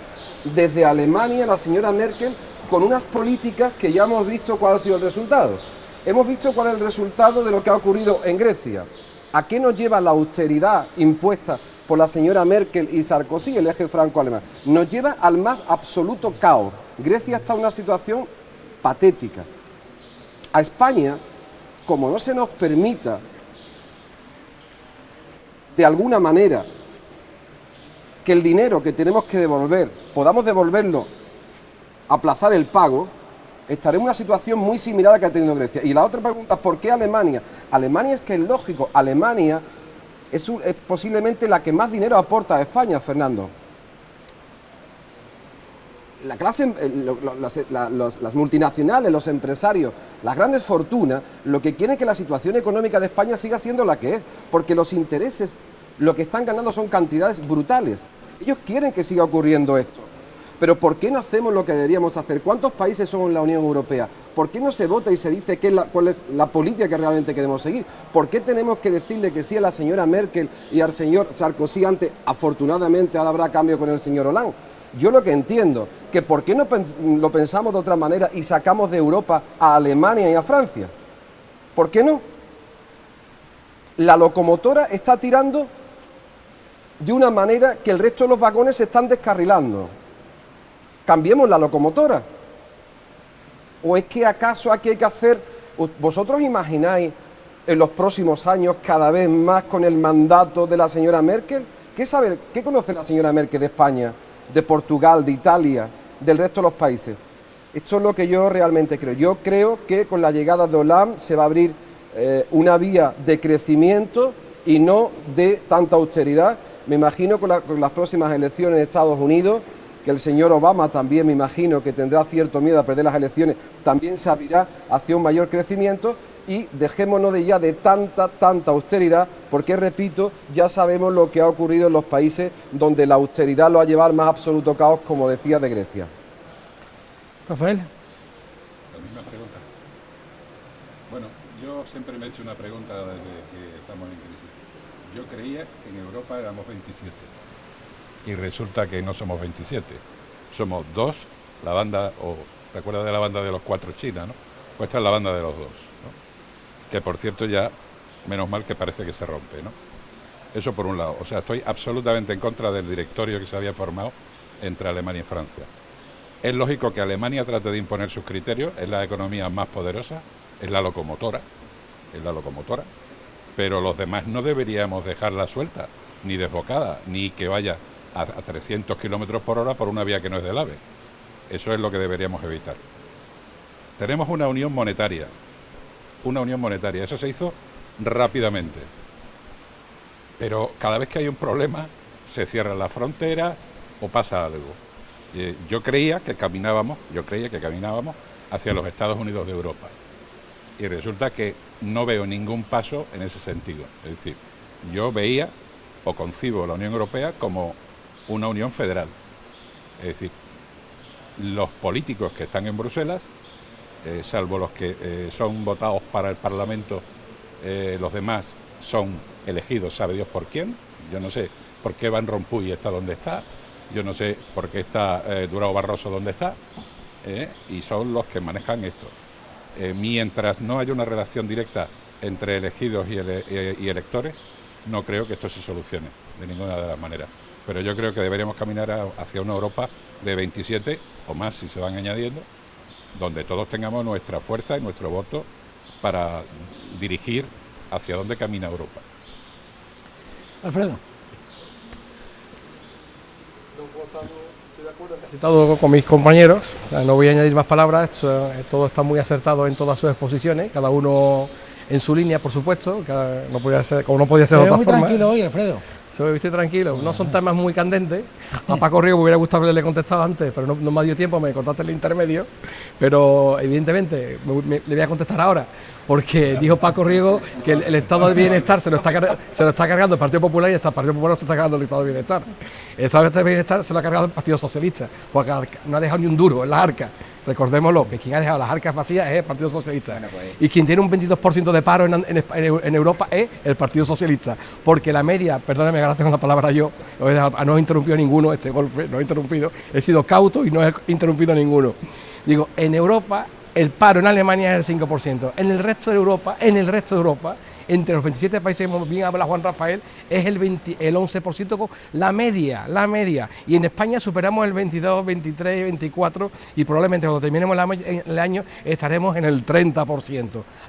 desde Alemania la señora Merkel con unas políticas que ya hemos visto cuál ha sido el resultado. Hemos visto cuál es el resultado de lo que ha ocurrido en Grecia. ¿A qué nos lleva la austeridad impuesta por la señora Merkel y Sarkozy, el eje franco-alemán? Nos lleva al más absoluto caos. Grecia está en una situación patética. A España, como no se nos permita, de alguna manera, que el dinero que tenemos que devolver, podamos devolverlo, aplazar el pago, estaremos en una situación muy similar a la que ha tenido Grecia. Y la otra pregunta, ¿por qué Alemania? Alemania es que es lógico, Alemania es posiblemente la que más dinero aporta a España, Fernando. La clase, las multinacionales, los empresarios, las grandes fortunas, lo que quieren es que la situación económica de España siga siendo la que es, porque los intereses, lo que están ganando son cantidades brutales. Ellos quieren que siga ocurriendo esto. Pero ¿por qué no hacemos lo que deberíamos hacer? ¿Cuántos países son en la Unión Europea? ¿Por qué no se vota y se dice cuál es la política que realmente queremos seguir? ¿Por qué tenemos que decirle que sí a la señora Merkel y al señor Sarkozy antes? Afortunadamente ahora habrá cambio con el señor Hollande. Yo lo que entiendo, que ¿por qué no lo pensamos de otra manera y sacamos de Europa a Alemania y a Francia? ¿Por qué no? La locomotora está tirando de una manera que el resto de los vagones se están descarrilando. Cambiemos la locomotora. ¿O es que acaso aquí hay que hacer? ¿Vosotros imagináis en los próximos años cada vez más con el mandato de la señora Merkel? ¿Qué conoce la señora Merkel de España, de Portugal, de Italia, del resto de los países? Esto es lo que yo realmente creo. Yo creo que con la llegada de Hollande se va a abrir una vía de crecimiento y no de tanta austeridad. Me imagino con las próximas elecciones en Estados Unidos, que el señor Obama también me imagino que tendrá cierto miedo a perder las elecciones, también se abrirá hacia un mayor crecimiento y dejémonos de tanta austeridad, porque repito, ya sabemos lo que ha ocurrido en los países donde la austeridad lo ha llevado al más absoluto caos, como decía, de Grecia. Rafael. La misma pregunta. Bueno, yo siempre me he hecho una pregunta desde que estamos en crisis. Yo creía que en Europa éramos 27. Y resulta que no somos 27, somos 2, la banda, ¿te acuerdas de la banda de los 4 China, no? Pues esta es la banda de los 2, ¿no? Que por cierto ya, menos mal que parece que se rompe, ¿no? Eso por un lado, o sea, estoy absolutamente en contra del directorio que se había formado entre Alemania y Francia. Es lógico que Alemania trate de imponer sus criterios, es la economía más poderosa, es la locomotora, pero los demás no deberíamos dejarla suelta, ni desbocada, ni que vaya a 300 kilómetros por hora por una vía que no es del AVE. Eso es lo que deberíamos evitar. Tenemos una unión monetaria, eso se hizo rápidamente. Pero cada vez que hay un problema, se cierran las fronteras o pasa algo. Yo creía que caminábamos hacia los Estados Unidos de Europa. Y resulta que no veo ningún paso en ese sentido. Es decir, yo veía o concibo la Unión Europea como una unión federal. Es decir, los políticos que están en Bruselas, salvo los que son votados para el Parlamento, los demás son elegidos, sabe Dios por quién. Yo no sé por qué Van Rompuy está donde está, yo no sé por qué está Durão Barroso donde está, y son los que manejan esto. Mientras no haya una relación directa entre elegidos y electores, no creo que esto se solucione de ninguna de las maneras. Pero yo creo que deberíamos caminar hacia una Europa de 27 o más si se van añadiendo, donde todos tengamos nuestra fuerza y nuestro voto para dirigir hacia dónde camina Europa. Alfredo. Estoy de acuerdo casi todo con mis compañeros, o sea, no voy a añadir más palabras, todo está muy acertado en todas sus exposiciones, cada uno en su línea, por supuesto, no podía ser, como no podía ser de otra forma. Tranquilo hoy, Alfredo. Estoy tranquilo, no son temas muy candentes. A Paco Riego me hubiera gustado haberle contestado antes, pero no me dio tiempo, me cortaste el intermedio. Pero evidentemente le voy a contestar ahora, porque dijo Paco Riego que el estado de bienestar se lo está cargando el Partido Popular y el Partido Popular se está cargando el estado de bienestar. El estado de bienestar se lo ha cargado el Partido Socialista, porque no ha dejado ni un duro en las arcas. Recordémoslo, que quien ha dejado las arcas vacías es el Partido Socialista. Bueno, pues. Y quien tiene un 22% de paro en Europa es el Partido Socialista. Porque la media, perdóname, ahora tengo la palabra yo, no he interrumpido ninguno este golpe, no he interrumpido, he sido cauto y no he interrumpido ninguno. Digo, en Europa el paro en Alemania es el 5%, en el resto de Europa, entre los 27 países, como bien habla Juan Rafael, es el 11%, la media. Y en España superamos el 22, 23, 24 y probablemente cuando terminemos el año estaremos en el 30%,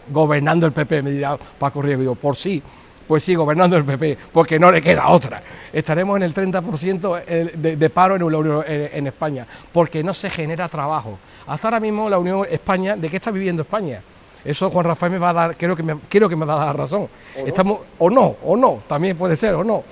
gobernando el PP, me dirá Paco Riego. Digo, por sí. Pues sí, gobernando el PP, porque no le queda otra. Estaremos en el 30% de paro en España, porque no se genera trabajo. Hasta ahora mismo la Unión España, ¿de qué está viviendo España? Eso Juan Rafael me va a dar, creo que me va a dar razón. ¿O no? También puede ser, o no.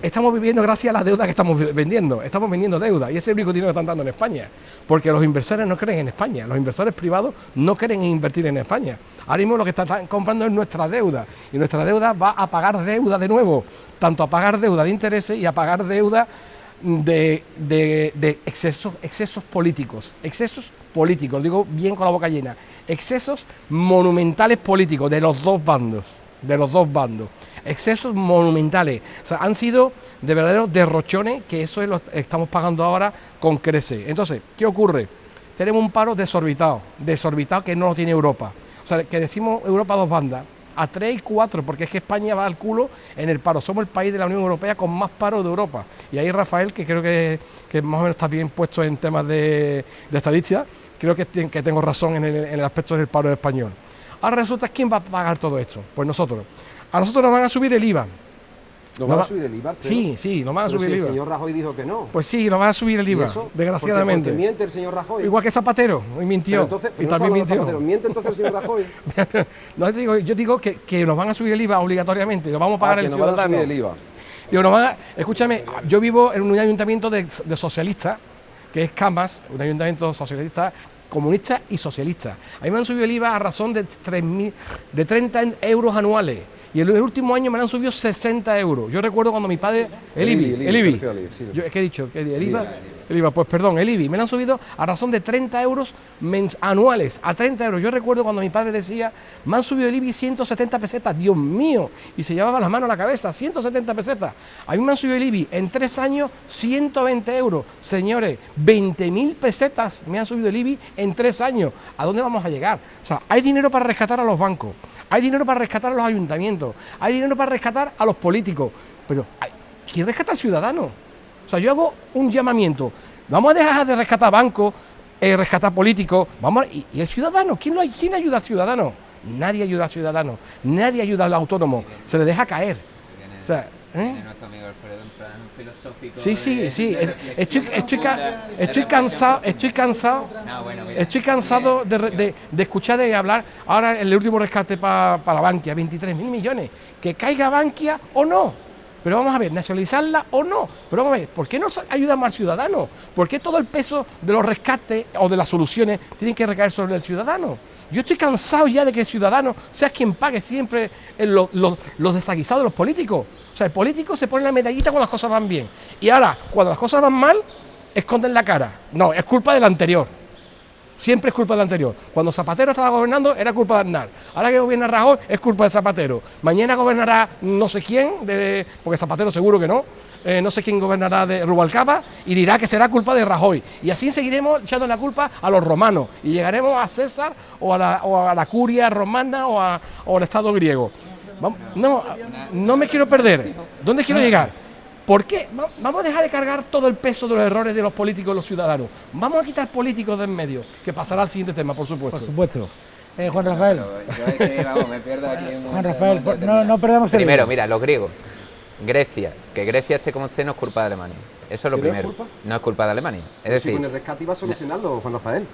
Estamos viviendo gracias a la deuda que estamos vendiendo. Estamos vendiendo deuda y ese es el único dinero que están dando en España. Porque los inversores no creen en España. Los inversores privados no quieren invertir en España. Ahora mismo lo que están comprando es nuestra deuda. Y nuestra deuda va a pagar deuda de nuevo. Tanto a pagar deuda de intereses y a pagar deuda de excesos políticos. Excesos políticos, digo bien con la boca llena. Excesos monumentales políticos de los dos bandos. Excesos monumentales, o sea, han sido de verdaderos derrochones, que eso es lo que estamos pagando ahora con creces. Entonces, ¿qué ocurre? Tenemos un paro desorbitado que no lo tiene Europa. O sea, que decimos Europa a dos bandas, a 3 y 4, porque es que España va al culo en el paro. Somos el país de la Unión Europea con más paro de Europa. Y ahí Rafael, que creo que más o menos está bien puesto en temas de estadística, creo que tengo razón en el aspecto del paro español. Ahora resulta, ¿quién va a pagar todo esto? Pues nosotros. A nosotros nos van a subir el IVA. ¿Nos van a subir el IVA? Sí, nos van a subir el IVA. El señor Rajoy dijo que no. Pues sí, nos van a subir el IVA, desgraciadamente. Porque miente el señor Rajoy. Igual que Zapatero, hoy mintió. Y también mintió. ¿Miente entonces el señor Rajoy? No, yo digo que nos van a subir el IVA obligatoriamente, lo vamos a pagar el ciudadano. Van a subir el IVA. Escúchame, yo vivo en un ayuntamiento de socialistas, que es Camas, un ayuntamiento socialista, comunista y socialista. A mí me han subido el IVA a razón de 30 euros anuales. Y en el último año me han subido 60 euros. Yo recuerdo cuando mi padre... El IBI. ¿Qué he dicho? ¿El IVA? Pues perdón, el IBI. Me lo han subido a razón de 30 euros anuales. A 30 euros. Yo recuerdo cuando mi padre decía, me han subido el IBI 170 pesetas. Dios mío. Y se llevaba las manos a la cabeza. 170 pesetas. A mí me han subido el IBI en 3 años 120 euros. Señores, 20.000 pesetas me han subido el IBI en 3 años. ¿A dónde vamos a llegar? O sea, hay dinero para rescatar a los bancos. Hay dinero para rescatar a los ayuntamientos, hay dinero para rescatar a los políticos, pero ¿quién rescata al ciudadano? O sea, yo hago un llamamiento, vamos a dejar de rescatar bancos, rescatar políticos, ¿y el ciudadano? ¿Quién ayuda al ciudadano? Nadie ayuda al ciudadano, nadie ayuda al autónomo, se le deja caer. O sea, nuestro amigo Alfredo en plan filosófico. Sí. Estoy cansado de escuchar de hablar. Ahora el último rescate para Bankia, 23.000 millones. Que caiga Bankia o no. Pero vamos a ver, nacionalizarla o no. Pero vamos a ver, ¿por qué no ayudamos al ciudadano? ¿Por qué todo el peso de los rescates o de las soluciones tiene que recaer sobre el ciudadano? Yo estoy cansado ya de que el ciudadano sea quien pague siempre los desaguisados de los políticos. O sea, el político se pone la medallita cuando las cosas van bien. Y ahora, cuando las cosas van mal, esconden la cara. No, es culpa del anterior. Siempre es culpa del anterior. Cuando Zapatero estaba gobernando, era culpa de Aznar. Ahora que gobierna Rajoy, es culpa de Zapatero. Mañana gobernará no sé quién, porque Zapatero seguro que no. No sé quién gobernará de Rubalcaba y dirá que será culpa de Rajoy. Y así seguiremos echando la culpa a los romanos. Y llegaremos a César o a la curia romana o al Estado griego. No me quiero perder. ¿Dónde quiero llegar? ¿Por qué? Vamos a dejar de cargar todo el peso de los errores de los políticos y los ciudadanos. Vamos a quitar políticos de en medio, que pasará al siguiente tema, por supuesto. Por supuesto. Juan Rafael. Yo es que, vamos, me pierdo aquí en Juan Rafael, no perdamos el Primero, hilo. mira, los griegos. Grecia, que Grecia esté como esté no es culpa de Alemania. Eso es lo ¿Que no es primero. culpa? No es culpa de Alemania. Es Si decir, con el rescate iba a solucionarlo, Juan Rafael.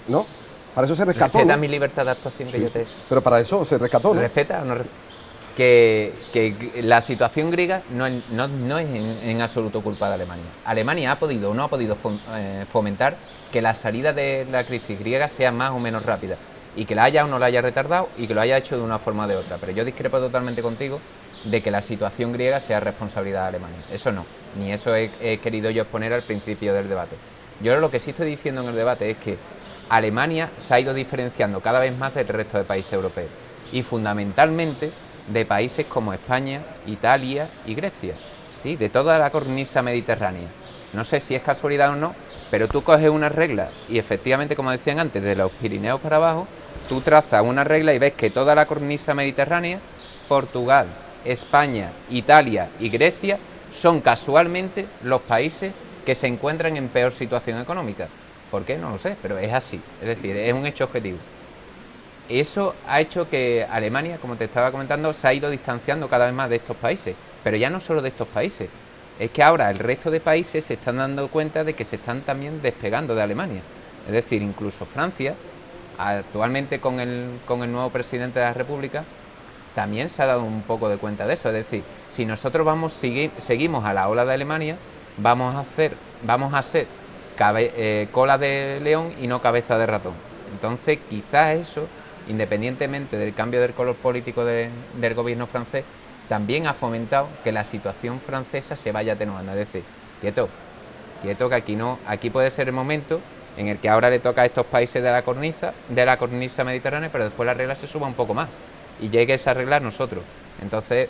¿No? Para eso se rescató, respeta ¿no? mi libertad de actuación que Sí, yo te... pero para eso se rescató, ¿no? ¿Respeta o no respeta? Que la situación griega no es en absoluto culpa de Alemania. Alemania ha podido o no ha podido fomentar que la salida de la crisis griega sea más o menos rápida y que la haya o no la haya retardado y que lo haya hecho de una forma o de otra. Pero yo discrepo totalmente contigo de que la situación griega sea responsabilidad de Alemania. Eso no, ni eso he querido yo exponer al principio del debate. Yo lo que sí estoy diciendo en el debate es que Alemania se ha ido diferenciando cada vez más del resto de países europeos y fundamentalmente de países como España, Italia y Grecia, sí, de toda la cornisa mediterránea. No sé si es casualidad o no, pero tú coges una regla y efectivamente, como decían antes, de los Pirineos para abajo, tú trazas una regla y ves que toda la cornisa mediterránea, Portugal, España, Italia y Grecia, son casualmente los países que se encuentran en peor situación económica. ¿Por qué? No lo sé, pero es así, es decir, es un hecho objetivo. Eso ha hecho que Alemania, como te estaba comentando, se ha ido distanciando cada vez más de estos países, pero ya no solo de estos países, es que ahora el resto de países se están dando cuenta de que se están también despegando de Alemania. Es decir, incluso Francia, actualmente con el nuevo presidente de la República, también se ha dado un poco de cuenta de eso. Es decir, si nosotros seguimos a la ola de Alemania, vamos a ser cola de león y no cabeza de ratón. Entonces, quizás eso, independientemente del cambio del color político del gobierno francés, también ha fomentado que la situación francesa se vaya atenuando. Es decir, quieto, que aquí puede ser el momento en el que ahora le toca a estos países de la cornisa mediterránea, pero después la regla se suba un poco más y llegue esa regla a nosotros. Entonces,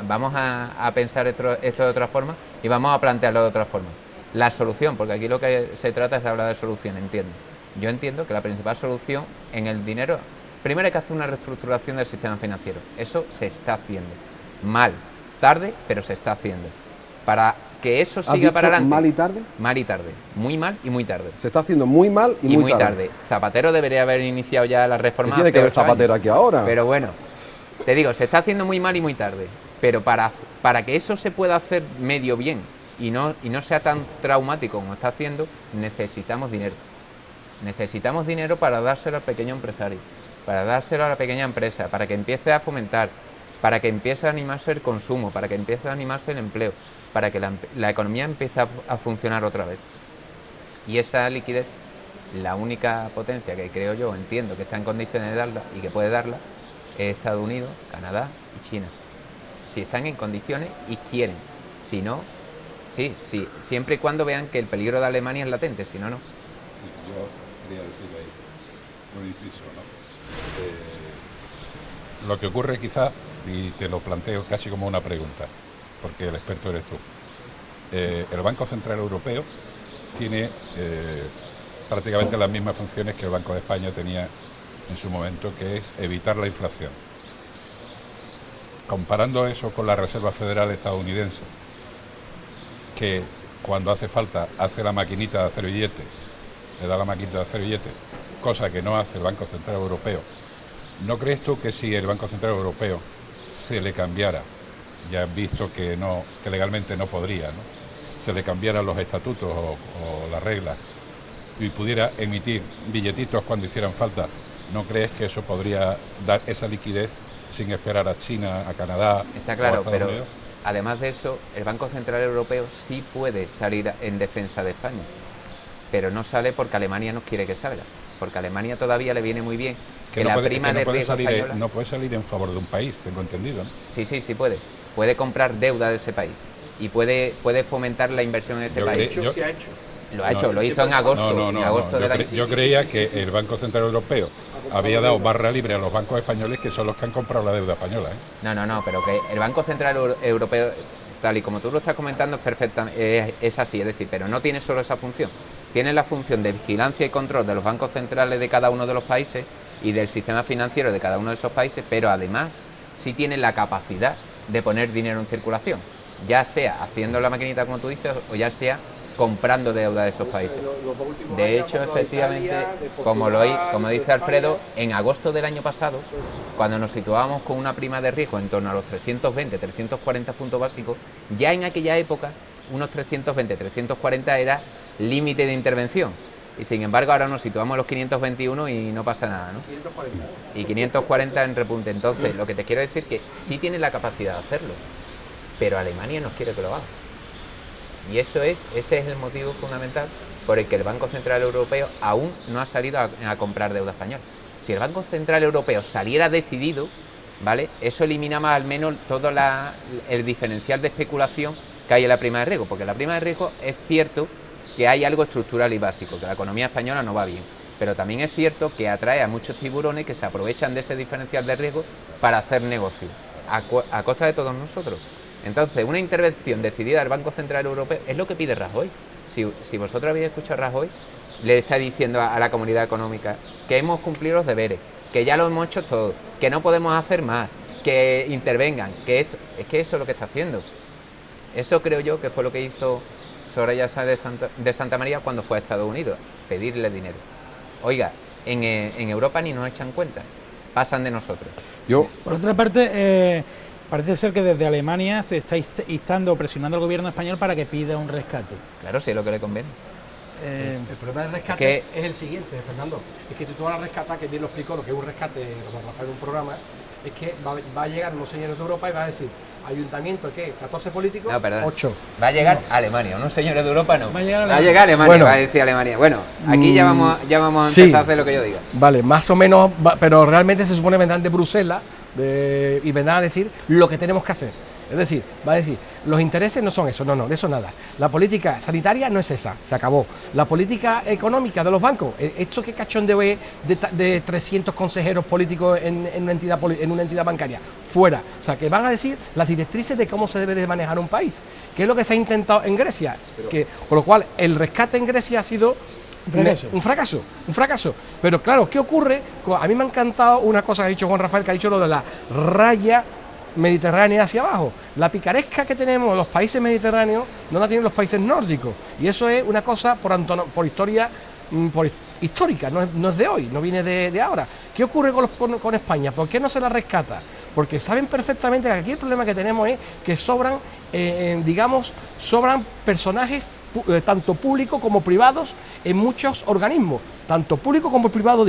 vamos a pensar esto de otra forma y vamos a plantearlo de otra forma. La solución, porque aquí lo que se trata es de hablar de solución, entiendo. Yo entiendo que la principal solución en el dinero, primero hay que hacer una reestructuración del sistema financiero. Eso se está haciendo. Mal, tarde, pero se está haciendo. Para que eso siga para adelante. ¿Mal y tarde? Mal y tarde. Muy mal y muy tarde. Se está haciendo muy mal y muy tarde. Zapatero debería haber iniciado ya la reforma. ¿Qué tiene que ver Zapatero aquí ahora? Pero bueno, te digo, se está haciendo muy mal y muy tarde. Pero para que eso se pueda hacer medio bien y no sea tan traumático como está haciendo, necesitamos dinero. Necesitamos dinero para dárselo al pequeño empresario, para dárselo a la pequeña empresa, para que empiece a fomentar, para que empiece a animarse el consumo, para que empiece a animarse el empleo, para que la economía empiece a funcionar otra vez. Y esa liquidez, la única potencia que creo yo, entiendo que está en condiciones de darla y que puede darla, es Estados Unidos, Canadá y China. Si están en condiciones y quieren. Si no, sí, siempre y cuando vean que el peligro de Alemania es latente, si no, no. Sí, yo quería decirle ahí un inciso, ¿no? Lo que ocurre quizás, y te lo planteo casi como una pregunta, porque el experto eres tú. El Banco Central Europeo tiene prácticamente las mismas funciones que el Banco de España tenía en su momento, que es evitar la inflación. Comparando eso con la Reserva Federal estadounidense, que cuando hace falta hace la maquinita de hacer billetes, le da la maquinita de hacer billetes, cosa que no hace el Banco Central Europeo. ¿No crees tú que si el Banco Central Europeo se le cambiara, ya has visto que legalmente no podría, ¿no? Se le cambiaran los estatutos o las reglas y pudiera emitir billetitos cuando hicieran falta, ¿no crees que eso podría dar esa liquidez sin esperar a China, a Canadá? Está claro, o a Estados pero Unidos? además de eso, el Banco Central Europeo sí puede salir en defensa de España, pero no sale porque Alemania no quiere que salga, porque a Alemania todavía le viene muy bien que la prima de riesgo española... No puede salir en favor de un país, tengo entendido, ¿no? Sí puede. Puede comprar deuda de ese país y puede fomentar la inversión en ese país. Se ha hecho. Lo ha hecho, lo hizo en agosto. En agosto del año. Yo creía que el Banco Central Europeo había dado barra libre a los bancos españoles, que son los que han comprado la deuda española, ¿eh? No, pero que el Banco Central Europeo, tal y como tú lo estás comentando, es así, es decir, pero no tiene solo esa función. Tiene la función de vigilancia y control de los bancos centrales de cada uno de los países y del sistema financiero de cada uno de esos países, pero además sí tiene la capacidad de poner dinero en circulación, ya sea haciendo la maquinita como tú dices o ya sea comprando deuda de esos países. De hecho, efectivamente, como dice Alfredo, en agosto del año pasado, cuando nos situábamos con una prima de riesgo en torno a los 320, 340 puntos básicos, ya en aquella época unos 320, 340 era límite de intervención. Y sin embargo ahora nos situamos en los 521 y no pasa nada, ¿no? 540. Y 540 en repunte. Entonces, lo que te quiero decir es que sí tiene la capacidad de hacerlo, pero Alemania no quiere que lo haga. Y ese es el motivo fundamental por el que el Banco Central Europeo aún no ha salido a comprar deuda española. Si el Banco Central Europeo saliera decidido, ¿vale?, eso eliminaba al menos todo el diferencial de especulación que hay en la prima de riesgo, porque la prima de riesgo es cierto que hay algo estructural y básico, que la economía española no va bien, pero también es cierto que atrae a muchos tiburones que se aprovechan de ese diferencial de riesgo para hacer negocio, a costa de todos nosotros. Entonces, una intervención decidida del Banco Central Europeo es lo que pide Rajoy. Si vosotros habéis escuchado a Rajoy, le está diciendo a la comunidad económica que hemos cumplido los deberes, que ya lo hemos hecho todo, que no podemos hacer más, que intervengan, es que eso es lo que está haciendo. Eso creo yo que fue lo que hizo Soraya Sáenz de Santa María cuando fue a Estados Unidos, pedirle dinero. Oiga, en Europa ni nos echan cuenta, pasan de nosotros. Por otra parte, parece ser que desde Alemania se está instando, presionando al gobierno español para que pida un rescate. Claro, sí es lo que le conviene. El problema del rescate es el siguiente, Fernando. Es que si tú vas a rescatar, que bien lo explicó, lo que es un rescate, lo vamos a hacer en un programa, es que va a llegar unos señores de Europa y va a decir, ayuntamiento, ¿qué? 14 políticos, no, perdón. 8. Va a llegar Alemania, unos señores de Europa no. Va a llegar Alemania, bueno, va a decir Alemania. Bueno, aquí ya vamos a empezar a hacer lo que yo diga. Vale, más o menos, pero realmente se supone que vendrán de Bruselas y vendrán a decir lo que tenemos que hacer. Es decir, va a decir, los intereses no son eso, no, de eso nada. La política sanitaria no es esa, se acabó. La política económica de los bancos, esto que cachondeo es de 300 consejeros políticos en una entidad bancaria, fuera. O sea, que van a decir las directrices de cómo se debe de manejar un país, que es lo que se ha intentado en Grecia. Por lo cual, el rescate en Grecia ha sido un fracaso. Pero claro, ¿qué ocurre? A mí me ha encantado una cosa que ha dicho Juan Rafael, que ha dicho lo de la raya mediterránea hacia abajo. La picaresca que tenemos en los países mediterráneos no la tienen los países nórdicos, y eso es una cosa por historia histórica, no es de hoy, no viene de ahora. ¿Qué ocurre con España? ¿Por qué no se la rescata? Porque saben perfectamente que aquí el problema que tenemos es que sobran personajes tanto públicos como privados en muchos organismos, tanto público como privado,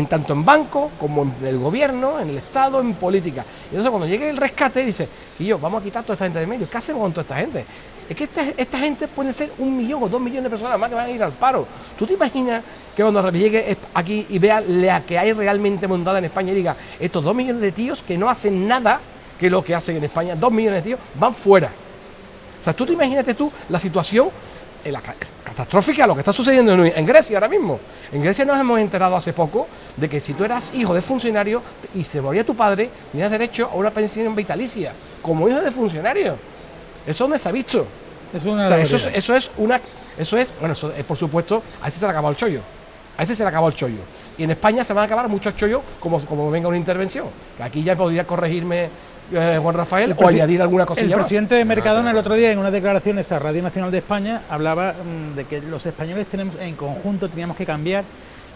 tanto en banco como en el gobierno, en el Estado, en política. Y entonces cuando llegue el rescate dice, y yo, vamos a quitar toda esta gente de medio. ¿Qué hacemos con toda esta gente? Es que esta gente puede ser 1 millón o 2 millones de personas más que van a ir al paro. ¿Tú te imaginas que cuando llegue aquí y vea la que hay realmente montada en España y diga, estos 2 millones de tíos que no hacen nada que lo que hacen en España, 2 millones de tíos van fuera? O sea, tú te imagínate la situación catastrófica, lo que está sucediendo en Grecia ahora mismo. En Grecia nos hemos enterado hace poco de que si tú eras hijo de funcionario y se moría tu padre, tenías derecho a una pensión vitalicia como hijo de funcionario. Eso no se ha visto. Por supuesto, a ese se le acabó el chollo. Y en España se van a acabar muchos chollos como venga una intervención. Que aquí ya podría corregirme Juan Rafael o añadir alguna cosilla más. El presidente de Mercadona el otro día en una declaración a Radio Nacional de España hablaba de que los españoles en conjunto teníamos que cambiar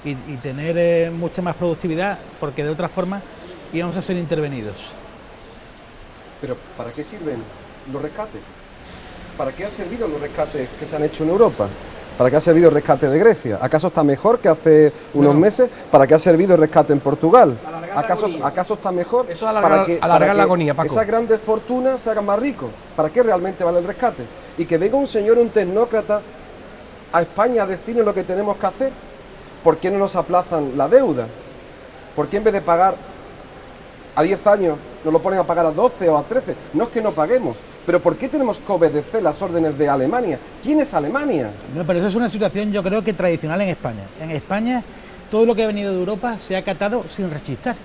y tener mucha más productividad, porque de otra forma íbamos a ser intervenidos. Pero ¿para qué sirven los rescates? ¿Para qué han servido los rescates que se han hecho en Europa? ¿Para qué ha servido el rescate de Grecia? ¿Acaso está mejor que hace unos meses? ¿Para qué ha servido el rescate en Portugal? ¿Acaso está mejor? Eso para que la agonía, Paco. Esas grandes fortunas se hagan más ricos. ¿Para qué realmente vale el rescate? Y que venga un señor, un tecnócrata, a España a decirnos lo que tenemos que hacer. ¿Por qué no nos aplazan la deuda? ¿Por qué en vez de pagar a 10 años nos lo ponen a pagar a 12 o a 13? No es que no paguemos. ¿Pero por qué tenemos que obedecer las órdenes de Alemania? ¿Quién es Alemania? No, pero eso es una situación, yo creo que tradicional en España. En España, todo lo que ha venido de Europa se ha acatado sin rechistar,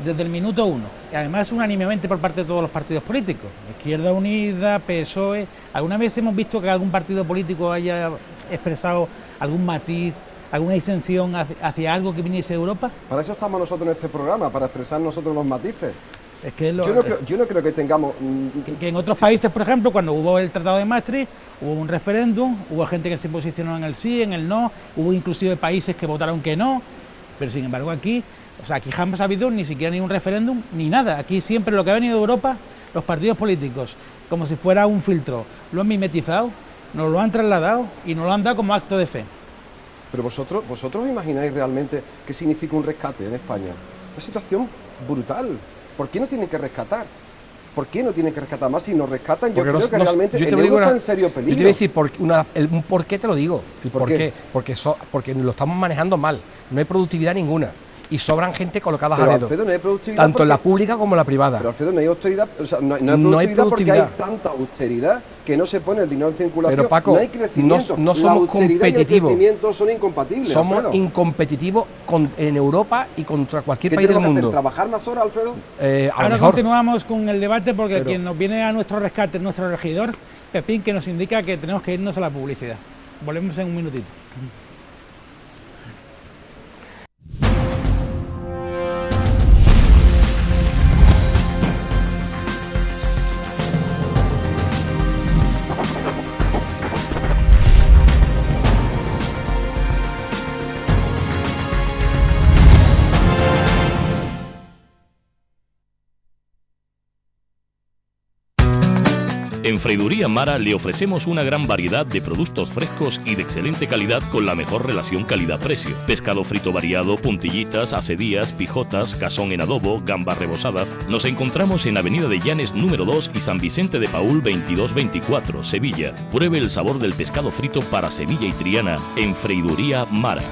desde el minuto 1. Y además, unánimemente por parte de todos los partidos políticos. Izquierda Unida, PSOE. ¿Alguna vez hemos visto que algún partido político haya expresado algún matiz, alguna disensión hacia algo que viniese de Europa? Para eso estamos nosotros en este programa, para expresar nosotros los matices. Es que yo no creo que tengamos... que en otros países, por ejemplo, cuando hubo el Tratado de Maastricht, hubo un referéndum, hubo gente que se posicionó en el sí, en el no, hubo inclusive países que votaron que no, pero sin embargo aquí, o sea, aquí jamás ha habido ni siquiera ni un referéndum ni nada. Aquí siempre lo que ha venido de Europa, los partidos políticos, como si fuera un filtro, lo han mimetizado, nos lo han trasladado y nos lo han dado como acto de fe. Pero vosotros imagináis realmente qué significa un rescate en España. Una situación brutal. ¿Por qué no tienen que rescatar? ¿Por qué no tienen que rescatar más? Si nos rescatan, yo creo que realmente el euro está en serio peligro. Yo te voy a decir por qué te lo digo. ¿Por qué? Porque lo estamos manejando mal. No hay productividad ninguna. Y sobran gente colocada a dedo. Alfredo, no hay productividad tanto en la pública como en la privada. Pero Alfredo, no hay austeridad, o sea, no hay productividad porque hay tanta austeridad que no se pone el dinero en circulación. Pero Paco, no hay crecimiento. No somos competitivos. Y el crecimiento son incompatibles. Somos Alfredo. incompetitivos en Europa y contra cualquier ¿Qué país del tenemos que mundo. hacer? ¿Trabajar más horas, Alfredo? Ahora continuamos con el debate porque quien nos viene a nuestro rescate es nuestro regidor, Pepín, que nos indica que tenemos que irnos a la publicidad. Volvemos en un minutito. En Freiduría Mara le ofrecemos una gran variedad de productos frescos y de excelente calidad con la mejor relación calidad-precio. Pescado frito variado, puntillitas, acedías, pijotas, cazón en adobo, gambas rebozadas. Nos encontramos en Avenida de Llanes número 2 y San Vicente de Paúl 2224, Sevilla. Pruebe el sabor del pescado frito para Sevilla y Triana en Freiduría Mara.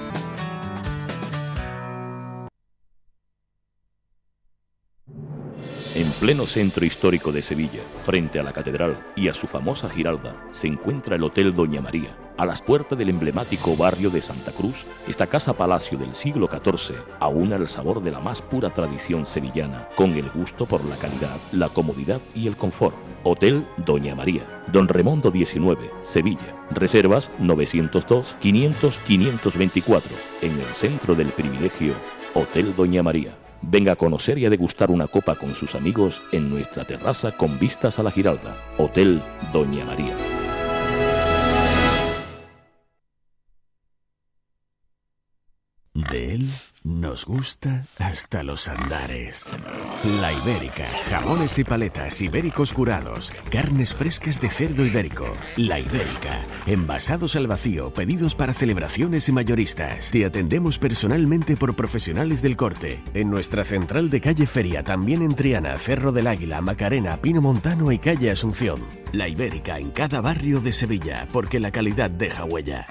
En pleno centro histórico de Sevilla, frente a la catedral y a su famosa Giralda, se encuentra el Hotel Doña María. A las puertas del emblemático barrio de Santa Cruz, esta casa-palacio del siglo XIV aúna el sabor de la más pura tradición sevillana, con el gusto por la calidad, la comodidad y el confort. Hotel Doña María, Don Remondo 19, Sevilla. Reservas 902-500-524, en el centro del privilegio, Hotel Doña María. Venga a conocer y a degustar una copa con sus amigos en nuestra terraza con vistas a la Giralda. Hotel Doña María. De él nos gusta hasta los andares. La Ibérica, jamones y paletas ibéricos curados, carnes frescas de cerdo ibérico. La Ibérica, envasados al vacío, pedidos para celebraciones y mayoristas. Te atendemos personalmente por profesionales del corte. En nuestra central de calle Feria, también en Triana, Cerro del Águila, Macarena, Pino Montano y calle Asunción. La Ibérica en cada barrio de Sevilla, porque la calidad deja huella.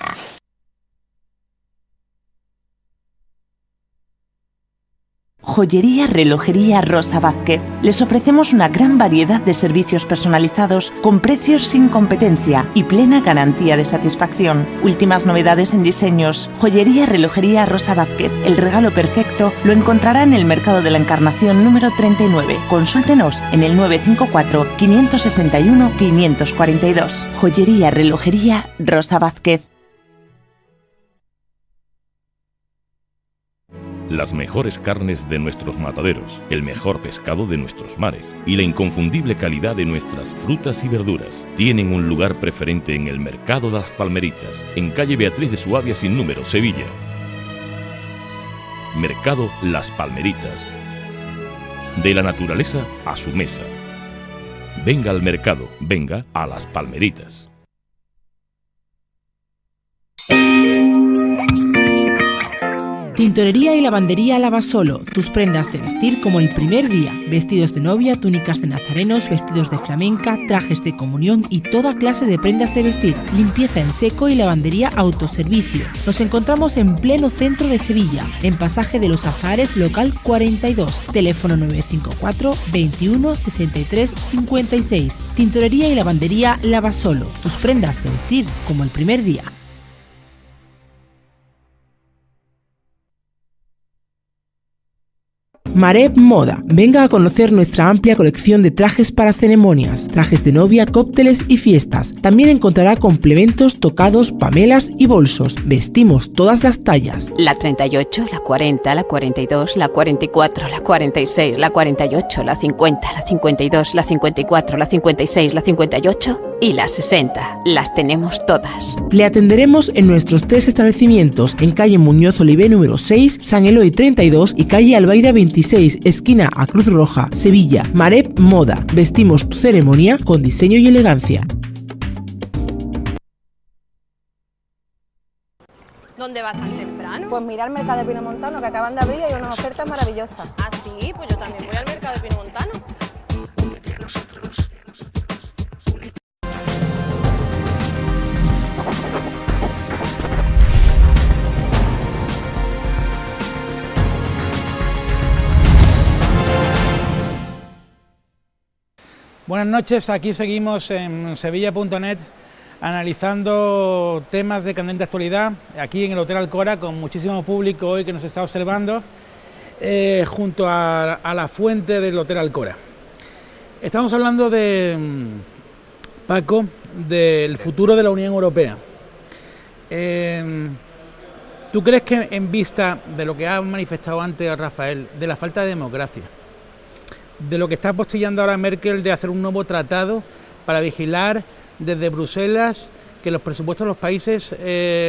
Joyería Relojería Rosa Vázquez. Les ofrecemos una gran variedad de servicios personalizados con precios sin competencia y plena garantía de satisfacción. Últimas novedades en diseños. Joyería Relojería Rosa Vázquez. El regalo perfecto lo encontrará en el Mercado de la Encarnación número 39. Consúltenos en el 954 561 542. Joyería Relojería Rosa Vázquez. Las mejores carnes de nuestros mataderos, el mejor pescado de nuestros mares y la inconfundible calidad de nuestras frutas y verduras tienen un lugar preferente en el Mercado de las Palmeritas, en calle Beatriz de Suabia sin número, Sevilla. Mercado Las Palmeritas. De la naturaleza a su mesa. Venga al mercado, venga a Las Palmeritas. Tintorería y lavandería Lavasolo, tus prendas de vestir como el primer día. Vestidos de novia, túnicas de nazarenos, vestidos de flamenca, trajes de comunión y toda clase de prendas de vestir. Limpieza en seco y lavandería autoservicio. Nos encontramos en pleno centro de Sevilla, en Pasaje de los Azahares, local 42. Teléfono 954 21 63 56. Tintorería y lavandería Lavasolo, tus prendas de vestir como el primer día. Mareb Moda. Venga a conocer nuestra amplia colección de trajes para ceremonias, trajes de novia, cócteles y fiestas. También encontrará complementos, tocados, pamelas y bolsos. Vestimos todas las tallas. La 38, la 40, la 42, la 44, la 46, la 48, la 50, la 52, la 54, la 56, la 58 y la 60. Las tenemos todas. Le atenderemos en nuestros 3 establecimientos, en calle Muñoz Olivé número 6, San Eloy 32 y calle Albaida 26, esquina a Cruz Roja, Sevilla. Mareb Moda. Vestimos tu ceremonia con diseño y elegancia. ¿Dónde vas tan temprano? Pues mira el mercado de Pinomontano, que acaban de abrir y hay unas ofertas maravillosas. ¿Ah, sí? Pues yo también voy al mercado de Pinomontano. Buenas noches, aquí seguimos en sevilla.net analizando temas de candente actualidad, aquí en el Hotel Alcora, con muchísimo público hoy que nos está observando, junto a la fuente del Hotel Alcora. Estamos hablando de, Paco, del futuro de la Unión Europea. ¿Tú crees que en vista de lo que ha manifestado antes Rafael, de la falta de democracia, de lo que está apostillando ahora Merkel de hacer un nuevo tratado para vigilar desde Bruselas que los presupuestos de los países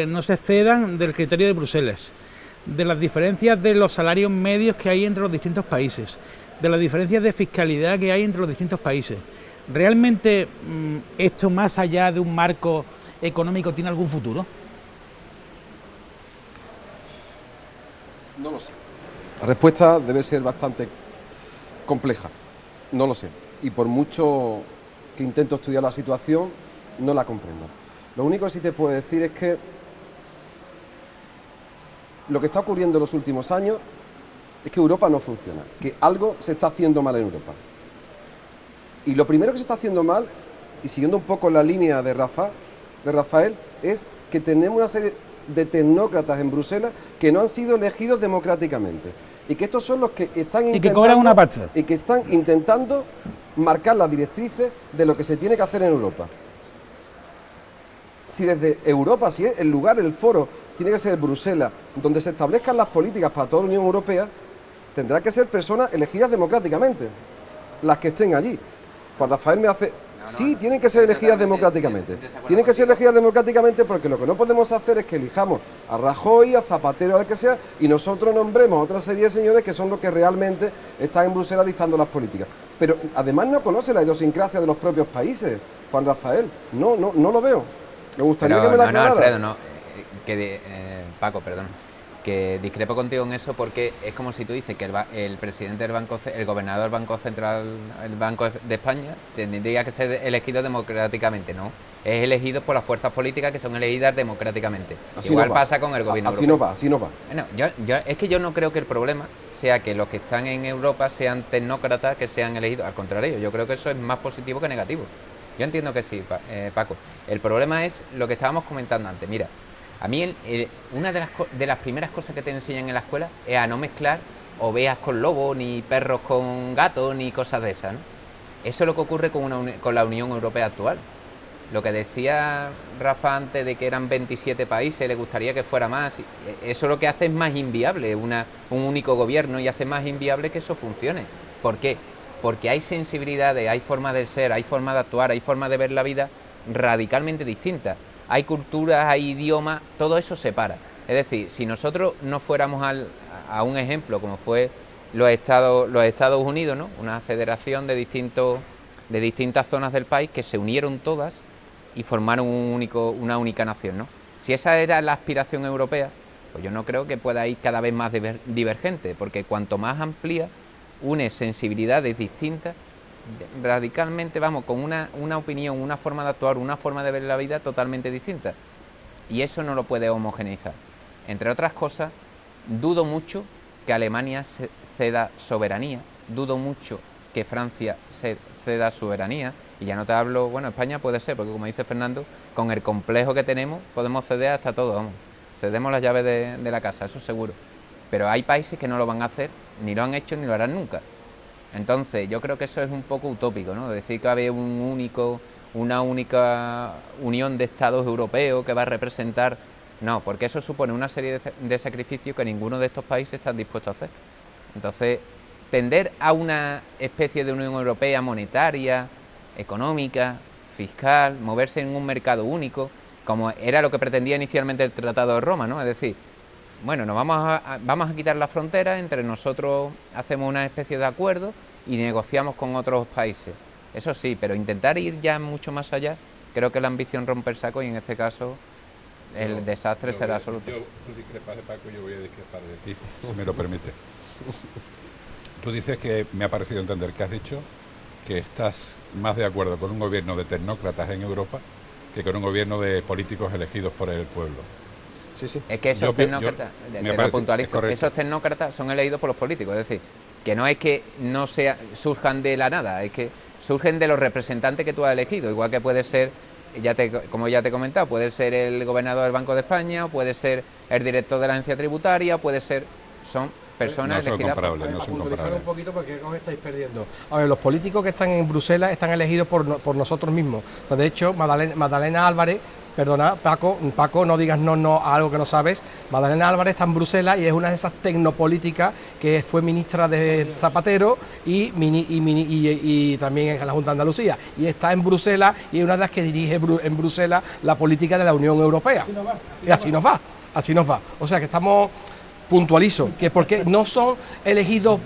no se excedan del criterio de Bruselas, de las diferencias de los salarios medios que hay entre los distintos países, de las diferencias de fiscalidad que hay entre los distintos países? ¿Realmente esto, más allá de un marco económico, tiene algún futuro? No lo sé. La respuesta debe ser bastante compleja, no lo sé, y por mucho que intento estudiar la situación, no la comprendo. Lo único que sí te puedo decir es que lo que está ocurriendo en los últimos años es que Europa no funciona, que algo se está haciendo mal en Europa. Y lo primero que se está haciendo mal, y siguiendo un poco la línea de Rafael, es que tenemos una serie de tecnócratas en Bruselas que no han sido elegidos democráticamente. Y que estos son los que están intentando, y que cobran una pasta, y que están intentando marcar las directrices de lo que se tiene que hacer en Europa. Si desde Europa, si es el lugar, el foro, tiene que ser Bruselas, donde se establezcan las políticas para toda la Unión Europea, tendrá que ser personas elegidas democráticamente, las que estén allí. Juan Rafael me hace... Sí, tienen que ser elegidas democráticamente. Tienen que ser elegidas democráticamente porque lo que no podemos hacer es que elijamos a Rajoy, a Zapatero, al que sea, y nosotros nombremos a otra serie de señores que son los que realmente están en Bruselas dictando las políticas. Pero además no conoce la idiosincrasia de los propios países, Juan Rafael. No lo veo. Me gustaría que me la aclarara. Alfredo, no. Paco, perdón. Que discrepo contigo en eso porque es como si tú dices que el presidente del banco, el gobernador del Banco Central, el Banco de España, tendría que ser elegido democráticamente, ¿no? Es elegido por las fuerzas políticas que son elegidas democráticamente. Así Igual no va. Pasa con el gobierno europeo. Así no va. Bueno, es que yo no creo que el problema sea que los que están en Europa sean tecnócratas que sean elegidos. Al contrario, yo creo que eso es más positivo que negativo. Yo entiendo que sí, Paco. El problema es lo que estábamos comentando antes. Mira, a mí una de las primeras cosas que te enseñan en la escuela es a no mezclar ovejas con lobos, ni perros con gatos, ni cosas de esas, ¿no? Eso es lo que ocurre con la Unión Europea actual. Lo que decía Rafa antes de que eran 27 países, le gustaría que fuera más. Eso lo que hace es más inviable un único gobierno y hace más inviable que eso funcione. ¿Por qué? Porque hay sensibilidades, hay formas de ser, hay formas de actuar, hay formas de ver la vida radicalmente distintas. Hay culturas, hay idiomas, todo eso separa. Es decir, si nosotros no fuéramos a un ejemplo como fue los Estados Unidos, ¿no? Una federación de distintas zonas del país que se unieron todas y formaron una única nación, ¿no? Si esa era la aspiración europea, pues yo no creo que pueda ir cada vez más divergente, porque cuanto más amplia, une sensibilidades distintas, radicalmente, vamos, con una opinión, una forma de actuar, una forma de ver la vida totalmente distinta. Y eso no lo puede homogeneizar. Entre otras cosas, dudo mucho que Alemania ceda soberanía, dudo mucho que Francia ceda soberanía, y ya no te hablo, bueno, España puede ser, porque como dice Fernando, con el complejo que tenemos, podemos ceder hasta todo, vamos. Cedemos las llaves de la casa, eso seguro. pero hay países que no lo van a hacer, ni lo han hecho ni lo harán nunca. Entonces yo creo que eso es un poco utópico, ¿no? Decir que va a haber una única unión de estados europeos que va a representar, no, porque eso supone una serie de sacrificios que ninguno de estos países están dispuestos a hacer. Entonces, tender a una especie de Unión Europea monetaria, económica, fiscal, moverse en un mercado único, como era lo que pretendía inicialmente el Tratado de Roma, ¿no? Es decir, bueno, vamos a quitar las fronteras, entre nosotros hacemos una especie de acuerdo y negociamos con otros países. Eso sí, pero intentar ir ya mucho más allá, creo que la ambición rompe el saco y en este caso el desastre será absoluto. Tú discrepas de Paco, yo voy a discrepar de ti, si me lo permite. Tú dices que me ha parecido entender que has dicho que estás más de acuerdo con un gobierno de tecnócratas en Europa que con un gobierno de políticos elegidos por el pueblo. Sí, sí. Es que esos tecnócratas, esos tecnócratas son elegidos por los políticos, es decir, que no es que no surjan de la nada, es que surgen de los representantes que tú has elegido, igual que puede ser, como ya te he comentado, puede ser el gobernador del Banco de España, puede ser el director de la agencia tributaria, son personas elegidas por... No son comparables. Un poquito porque os estáis perdiendo. A ver, los políticos que están en Bruselas están elegidos por nosotros mismos. O sea, de hecho, Magdalena Álvarez, perdona, Paco, no digas no a algo que no sabes. Magdalena Álvarez está en Bruselas y es una de esas tecnopolíticas que fue ministra de Zapatero y también en la Junta de Andalucía. Y está en Bruselas y es una de las que dirige en Bruselas la política de la Unión Europea. Así nos va. O sea que estamos... Puntualizo, que porque no son elegidos,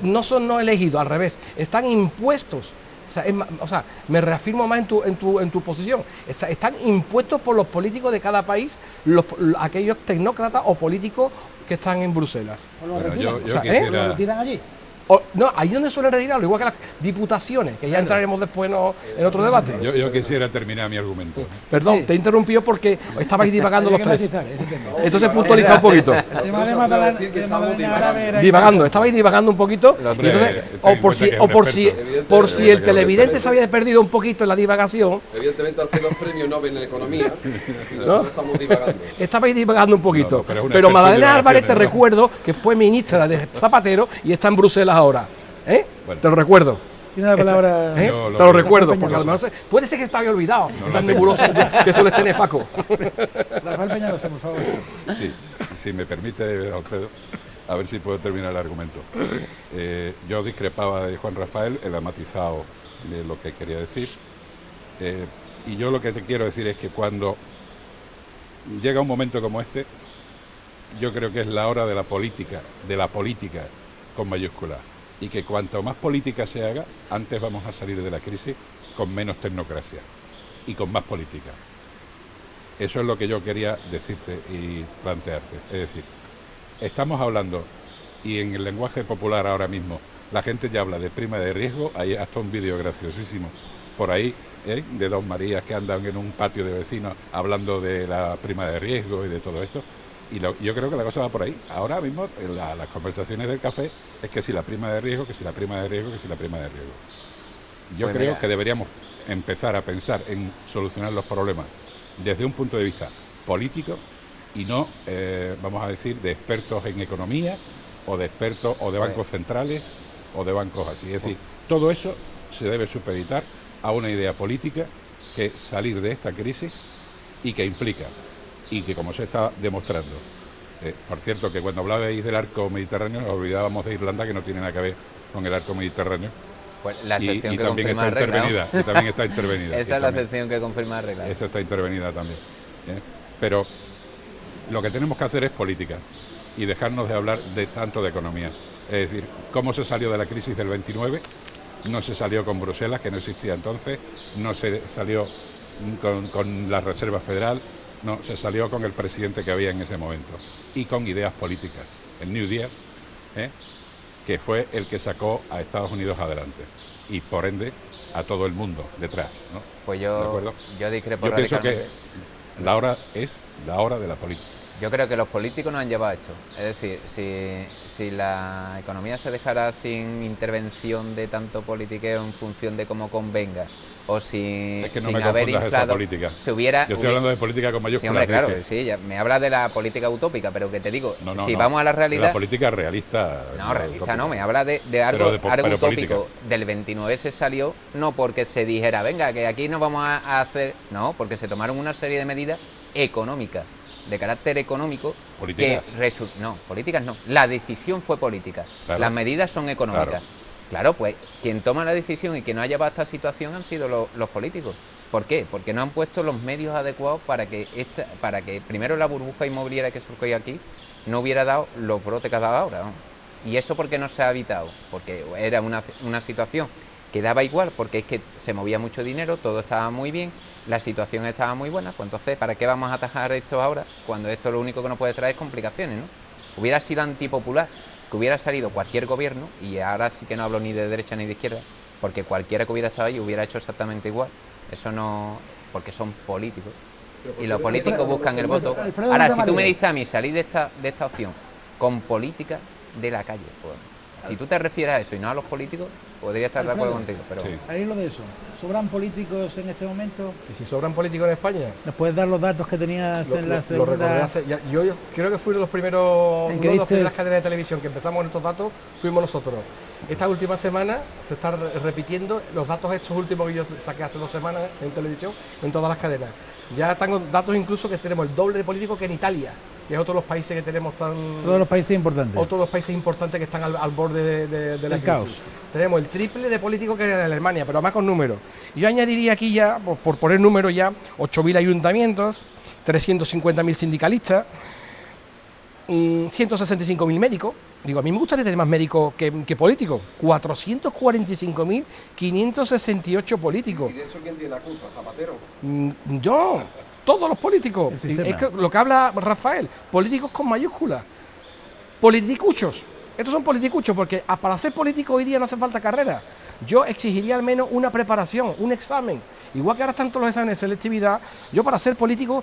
al revés, están impuestos. O sea, me reafirmo más en tu posición. Están impuestos por los políticos de cada país, aquellos tecnócratas o políticos que están en Bruselas. Bueno, yo quisiera... ¿Lo retiran allí? No, ahí donde suelen retirarlo, igual que las diputaciones, que ya entraremos después en otro debate. Yo quisiera terminar mi argumento. Perdón, sí. Te he interrumpido porque estabais divagando los tres. Entonces puntualiza un poquito. Estabais divagando un poquito. Entonces, por si el televidente se había perdido un poquito en la divagación. Evidentemente al final premio Nobel en economía y nosotros estamos divagando. Estabais divagando un poquito. Pero Magdalena Álvarez, te recuerdo que fue ministra de Zapatero y está en Bruselas ahora, bueno. Te lo recuerdo. Tiene una palabra. Te lo recuerdo, porque a lo mejor puede ser que estaba olvidado. Esas nebulosas que sueles tener, Paco. Rafael Peñalosa, por favor. Sí, si me permite, Alfredo, a ver si puedo terminar el argumento. Yo discrepaba de Juan Rafael, él ha matizado de lo que quería decir. Y yo lo que te quiero decir es que cuando llega un momento como este, yo creo que es la hora de la política con mayúsculas, y que cuanto más política se haga, antes vamos a salir de la crisis con menos tecnocracia y con más política. Eso es lo que yo quería decirte y plantearte. Es decir, estamos hablando, y en el lenguaje popular ahora mismo, la gente ya habla de prima de riesgo, hay hasta un vídeo graciosísimo por ahí, de dos Marías que andan en un patio de vecinos hablando de la prima de riesgo y de todo esto. Y yo creo que la cosa va por ahí. Ahora mismo, en las conversaciones del café, es que si la prima de riesgo, que si la prima de riesgo, que si la prima de riesgo. Yo creo que deberíamos empezar a pensar en solucionar los problemas desde un punto de vista político y no, vamos a decir, de expertos en economía o de expertos o de bancos centrales o de bancos así. Es decir, todo eso se debe supeditar a una idea política que es salir de esta crisis y que implica, y que como se está demostrando, por cierto que cuando hablabais del arco mediterráneo nos olvidábamos de Irlanda, que no tiene nada que ver con el arco mediterráneo. Pues la excepción y que también confirma está intervenida, y también está intervenida. Esa es la excepción que confirma el regla. Esa está intervenida también. Pero lo que tenemos que hacer es política y dejarnos de hablar tanto de economía. Es decir, cómo se salió de la crisis del 29, no se salió con Bruselas, que no existía entonces, no se salió con la Reserva Federal, no, se salió con el presidente que había en ese momento y con ideas políticas. El New Deal, que fue el que sacó a Estados Unidos adelante y por ende a todo el mundo detrás, ¿no? Pues yo discrepo. Yo pienso que la hora es la hora de la política. Yo creo que los políticos nos han llevado a esto. Es decir, si la economía se dejara sin intervención de tanto politiqueo en función de cómo convenga, o si es que no sin me haber confundas inflado, esa política. se hubiera... Yo estoy hablando de política con mayúsculas. Sí, hombre, claro, dije. sí, ya me hablas de la política utópica, pero que te digo, No, si no, vamos a la de realidad... la política realista. No, realista utópica. no, me habla de algo, Pero algo pero utópico. política. Del 29 se salió no porque se dijera, venga, que aquí nos vamos a hacer... No, porque se tomaron una serie de medidas económicas, de carácter económico. ¿Políticas? No, políticas no. La decisión fue política. Claro. Las medidas son económicas. Claro. Claro, pues quien toma la decisión y quien nos ha llevado a esta situación han sido los políticos. ¿Por qué? Porque no han puesto los medios adecuados para que primero la burbuja inmobiliaria que surgió aquí no hubiera dado los brotes que ha dado ahora, ¿no? Y eso porque no se ha evitado, porque era una situación que daba igual, porque es que se movía mucho dinero, todo estaba muy bien, la situación estaba muy buena, pues entonces, ¿para qué vamos a atajar esto ahora? Cuando esto lo único que nos puede traer es complicaciones, ¿no? Hubiera sido antipopular que hubiera salido cualquier gobierno, y ahora sí que no hablo ni de derecha ni de izquierda, porque cualquiera que hubiera estado ahí hubiera hecho exactamente igual. Eso no... porque son políticos. Y los políticos buscan el voto. Ahora, si tú me dices a mí salir de esta opción con política de la calle, pues, si tú te refieres a eso y no a los políticos, podría estar de acuerdo contigo. Pero Sí. Ahí lo de eso. ¿Sobran políticos en este momento? ¿Y si sobran políticos en España? ¿Nos puedes dar los datos que tenías en la Lo segunda? recordé yo creo que fui de los primeros, ¿En una qué de las primeras dices? cadenas de televisión que empezamos con estos datos, fuimos nosotros. Esta última semana se están repitiendo los datos estos últimos que yo saqué hace 2 semanas en televisión, en todas las cadenas. Ya tengo datos incluso que tenemos el doble de políticos que en Italia, que es otro de los países que tenemos tan... Todos los países importantes. Otros de los países importantes que están al borde de la Del crisis. caos. Tenemos el triple de políticos que en Alemania, pero además con números. Yo añadiría aquí ya, por poner números ya, 8.000 ayuntamientos, 350.000 sindicalistas, 165.000 médicos. Digo, a mí me gustaría tener más médicos que políticos. 445.568 políticos. ¿Y de eso quién tiene la culpa? ¿Zapatero? Yo, todos los políticos. El sistema. Es que lo que habla Rafael, políticos con mayúsculas. Politicuchos. Estos son politicuchos porque para ser político hoy día no hace falta carrera. Yo exigiría al menos una preparación, un examen. Igual que ahora están todos los exámenes de selectividad, yo para ser político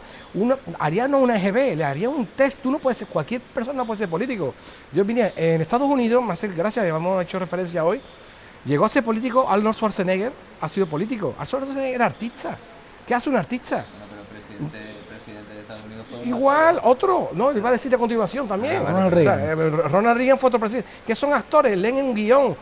haría no una EGB, le haría un test. Tú no puedes ser, cualquier persona no puede ser político. Yo vine en Estados Unidos, me hace gracia, hemos hecho referencia hoy, llegó a ser político Arnold Schwarzenegger, ha sido político. Arnold Schwarzenegger era artista. ¿Qué hace un artista? No, pero presidente de Estados Unidos fue Igual, otro, no, le iba a decir a continuación también. Ronald Reagan. Ronald Reagan fue otro presidente. Que son actores, leen un guión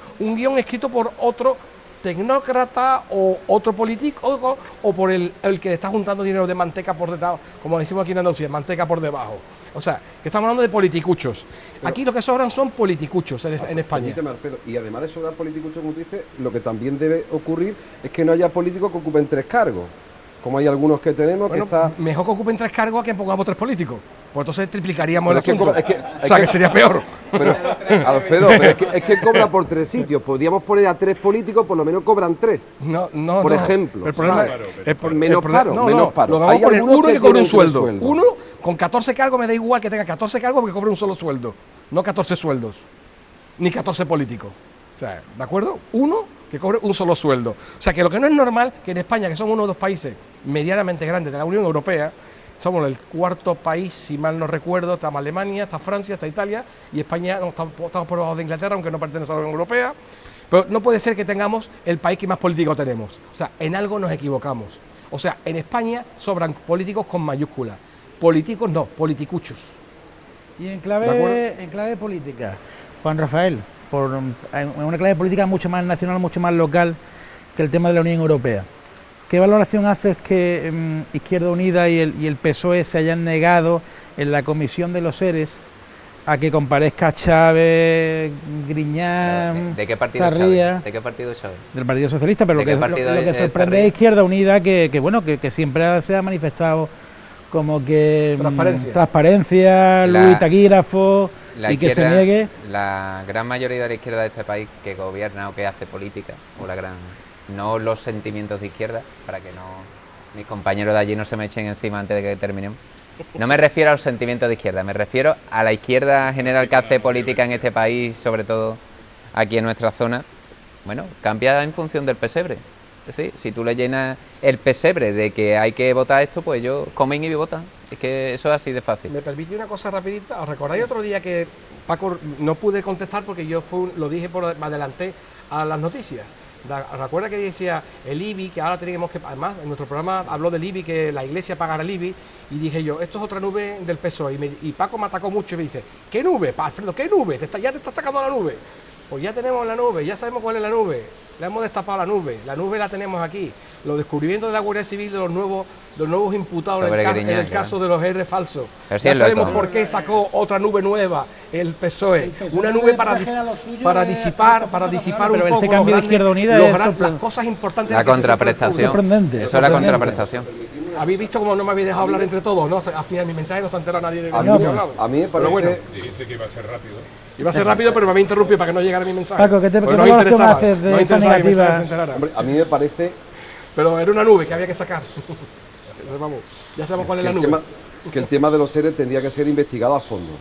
escrito por otro tecnócrata o otro político o por el que le está juntando dinero de manteca por detrás, como decimos aquí en Andalucía, manteca por debajo. O sea, que estamos hablando de politicuchos. Aquí lo que sobran son politicuchos en España. Permíteme, Alfredo, y además de sobrar politicuchos, como tú dices, lo que también debe ocurrir es que no haya políticos que ocupen 3 cargos. Como hay algunos que tenemos, Bueno, que está... mejor que ocupen 3 cargos a que pongamos 3 políticos. Pues entonces triplicaríamos el Pero asunto. es que O sea, que sería peor. Pero, Alfredo, pero es que cobra por 3 sitios. Podríamos poner a 3 políticos, por lo menos cobran 3. No, Por ejemplo, El problema, ¿sabes? el Menos problema- paro, menos paro. Lo vamos Hay a poner algunos uno que que cobre un tienen 3 sueldo. sueldos. Uno con 14 cargos me da igual que tenga 14 cargos porque cobre un solo sueldo. No 14 sueldos. Ni 14 políticos. O sea, ¿de acuerdo? Uno que cobre un solo sueldo. O sea, que lo que no es normal, que en España, que somos uno de los países medianamente grandes de la Unión Europea, somos el 4.º país, si mal no recuerdo, está Alemania, está Francia, está Italia, y España estamos por debajo de Inglaterra, aunque no pertenece a la Unión Europea. Pero no puede ser que tengamos el país que más políticos tenemos. O sea, en algo nos equivocamos. O sea, en España sobran políticos con mayúsculas. Políticos no, politicuchos. Y en ¿De clave política, Juan Rafael, en una clave política mucho más nacional, mucho más local que el tema de la Unión Europea. ¿Qué valoración haces que Izquierda Unida y el PSOE se hayan negado en la Comisión de los Seres a que comparezca Chávez, Griñán, ¿De qué partido Zarría? Chávez? ¿De qué partido Chávez? Del Partido Socialista, pero ¿De lo qué que partido lo que es sorprende Zarría? es Izquierda Unida, que siempre se ha manifestado como que transparencia, luz, taquígrafo, y que se niegue. La gran mayoría de la izquierda de este país que gobierna o que hace política, no los sentimientos de izquierda, para que mis compañeros de allí no se me echen encima antes de que terminemos. No me refiero a los sentimientos de izquierda, me refiero a la izquierda general que hace política en este país, sobre todo aquí en nuestra zona. Bueno, cambia en función del pesebre. Es decir, si tú le llenas el pesebre de que hay que votar esto, pues ellos comen y votan. Es que eso es así de fácil. Me permite una cosa rapidita. ¿Os recordáis otro día que Paco no pude contestar porque yo lo dije me adelanté a las noticias? ¿Recuerda que decía el IBI, que ahora tenemos que, además en nuestro programa habló del IBI, que la Iglesia pagara el IBI, y dije yo, esto es otra nube del PSOE, y Paco me atacó mucho y me dice, ¿qué nube, Alfredo, qué nube? Ya te estás sacando la nube. Pues ya tenemos la nube, ya sabemos cuál es la nube, le hemos destapado la nube la tenemos aquí. Los descubrimientos de la Guardia Civil de los nuevos imputados en el caso de los R falsos. Ya sabemos por qué sacó otra nube nueva el PSOE. Una nube para disipar un poco ese cambio de Izquierda Unida las cosas importantes. La contraprestación. Sorprendente. Eso es la contraprestación. Habéis visto cómo no me habéis dejado hablar entre todos, ¿no? Al final mi mensaje no se ha enterado nadie de a mí me parece... Bueno, dijiste que iba a ser rápido. Iba a ser rápido, pero me había interrumpido para que no llegara mi mensaje. Paco, ¿qué valoración haces de esa negativa? Hombre, a mí me parece... Pero era una nube que había que sacar. Ya sabemos cuál es la nube. Que el tema de los seres tendría que ser investigado a fondo.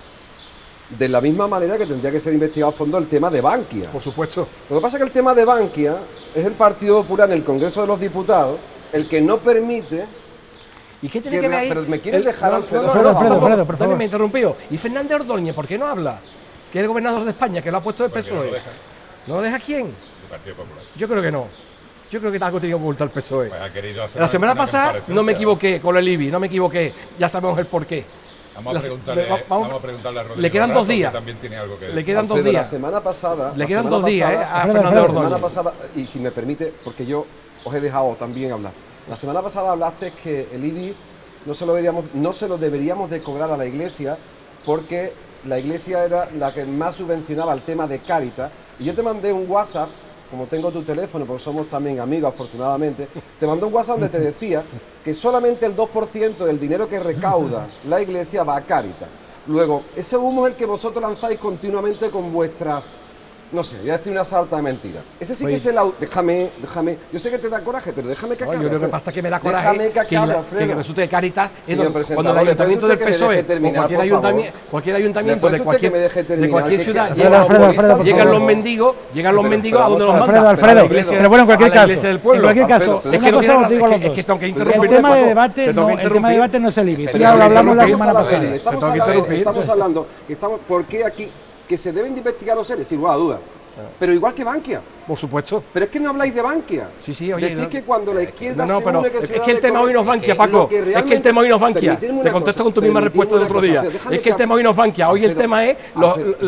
De la misma manera que tendría que ser investigado a fondo el tema de Bankia. Por supuesto. Lo que pasa es que el tema de Bankia es el Partido Popular en el Congreso de los Diputados el que no permite... ¿Y qué tiene que ver ahí? Pero me quieres dejar, Alfredo, por favor. Me interrumpió. ¿Y Fernández Ordóñez por qué no habla? Que es el gobernador de España, que lo ha puesto el PSOE. ¿No lo deja quién? El Partido Popular. Yo creo que no. Yo creo que algo tiene que ocultar el PSOE. Pues ha querido hacer la semana pasada no me equivoqué con el IBI, no me equivoqué. Ya sabemos el porqué. Vamos a preguntarle a Rodrigo. Le quedan 2 días. También tiene algo que decir. Le quedan 2 días. La semana pasada... Le quedan 2 días a Fernando Ordóñez. La semana pasada, y si me permite, porque yo os he dejado también hablar. La semana pasada hablaste que el IBI no se lo deberíamos de cobrar a la Iglesia porque la Iglesia era la que más subvencionaba el tema de Cáritas. Y yo te mandé un WhatsApp, como tengo tu teléfono, porque somos también amigos afortunadamente, te mandé un WhatsApp donde te decía que solamente el 2% del dinero que recauda la Iglesia va a Cáritas. Luego, ese humo es el que vosotros lanzáis continuamente con vuestras... No sé, voy a decir una salta de mentira. Ese sí que es el... Déjame. Yo sé que te da coraje, pero déjame que acabe. Yo lo que pasa es que me da coraje que resulte que Cáritas es cuando el ayuntamiento del PSOE, cualquier ayuntamiento de cualquier ciudad, llegan los mendigos a donde los manda. Alfredo, pero bueno, en cualquier caso, es que cosa os digo a los dos. El tema de debate no es el IBI. Eso ya lo hablamos la semana pasada. Estamos hablando, ¿por qué aquí? Que se deben de investigar los seres, sin lugar a dudas. Pero igual que Bankia. Por supuesto. Pero es que no habláis de Bankia. Sí, oye. Decís que cuando la izquierda se une que se es que el tema hoy no es Bankia, Paco. Es que el tema hoy no es Bankia. Te contesto con tu misma respuesta del otro día. Es que el tema hoy no es Bankia. Hoy el tema es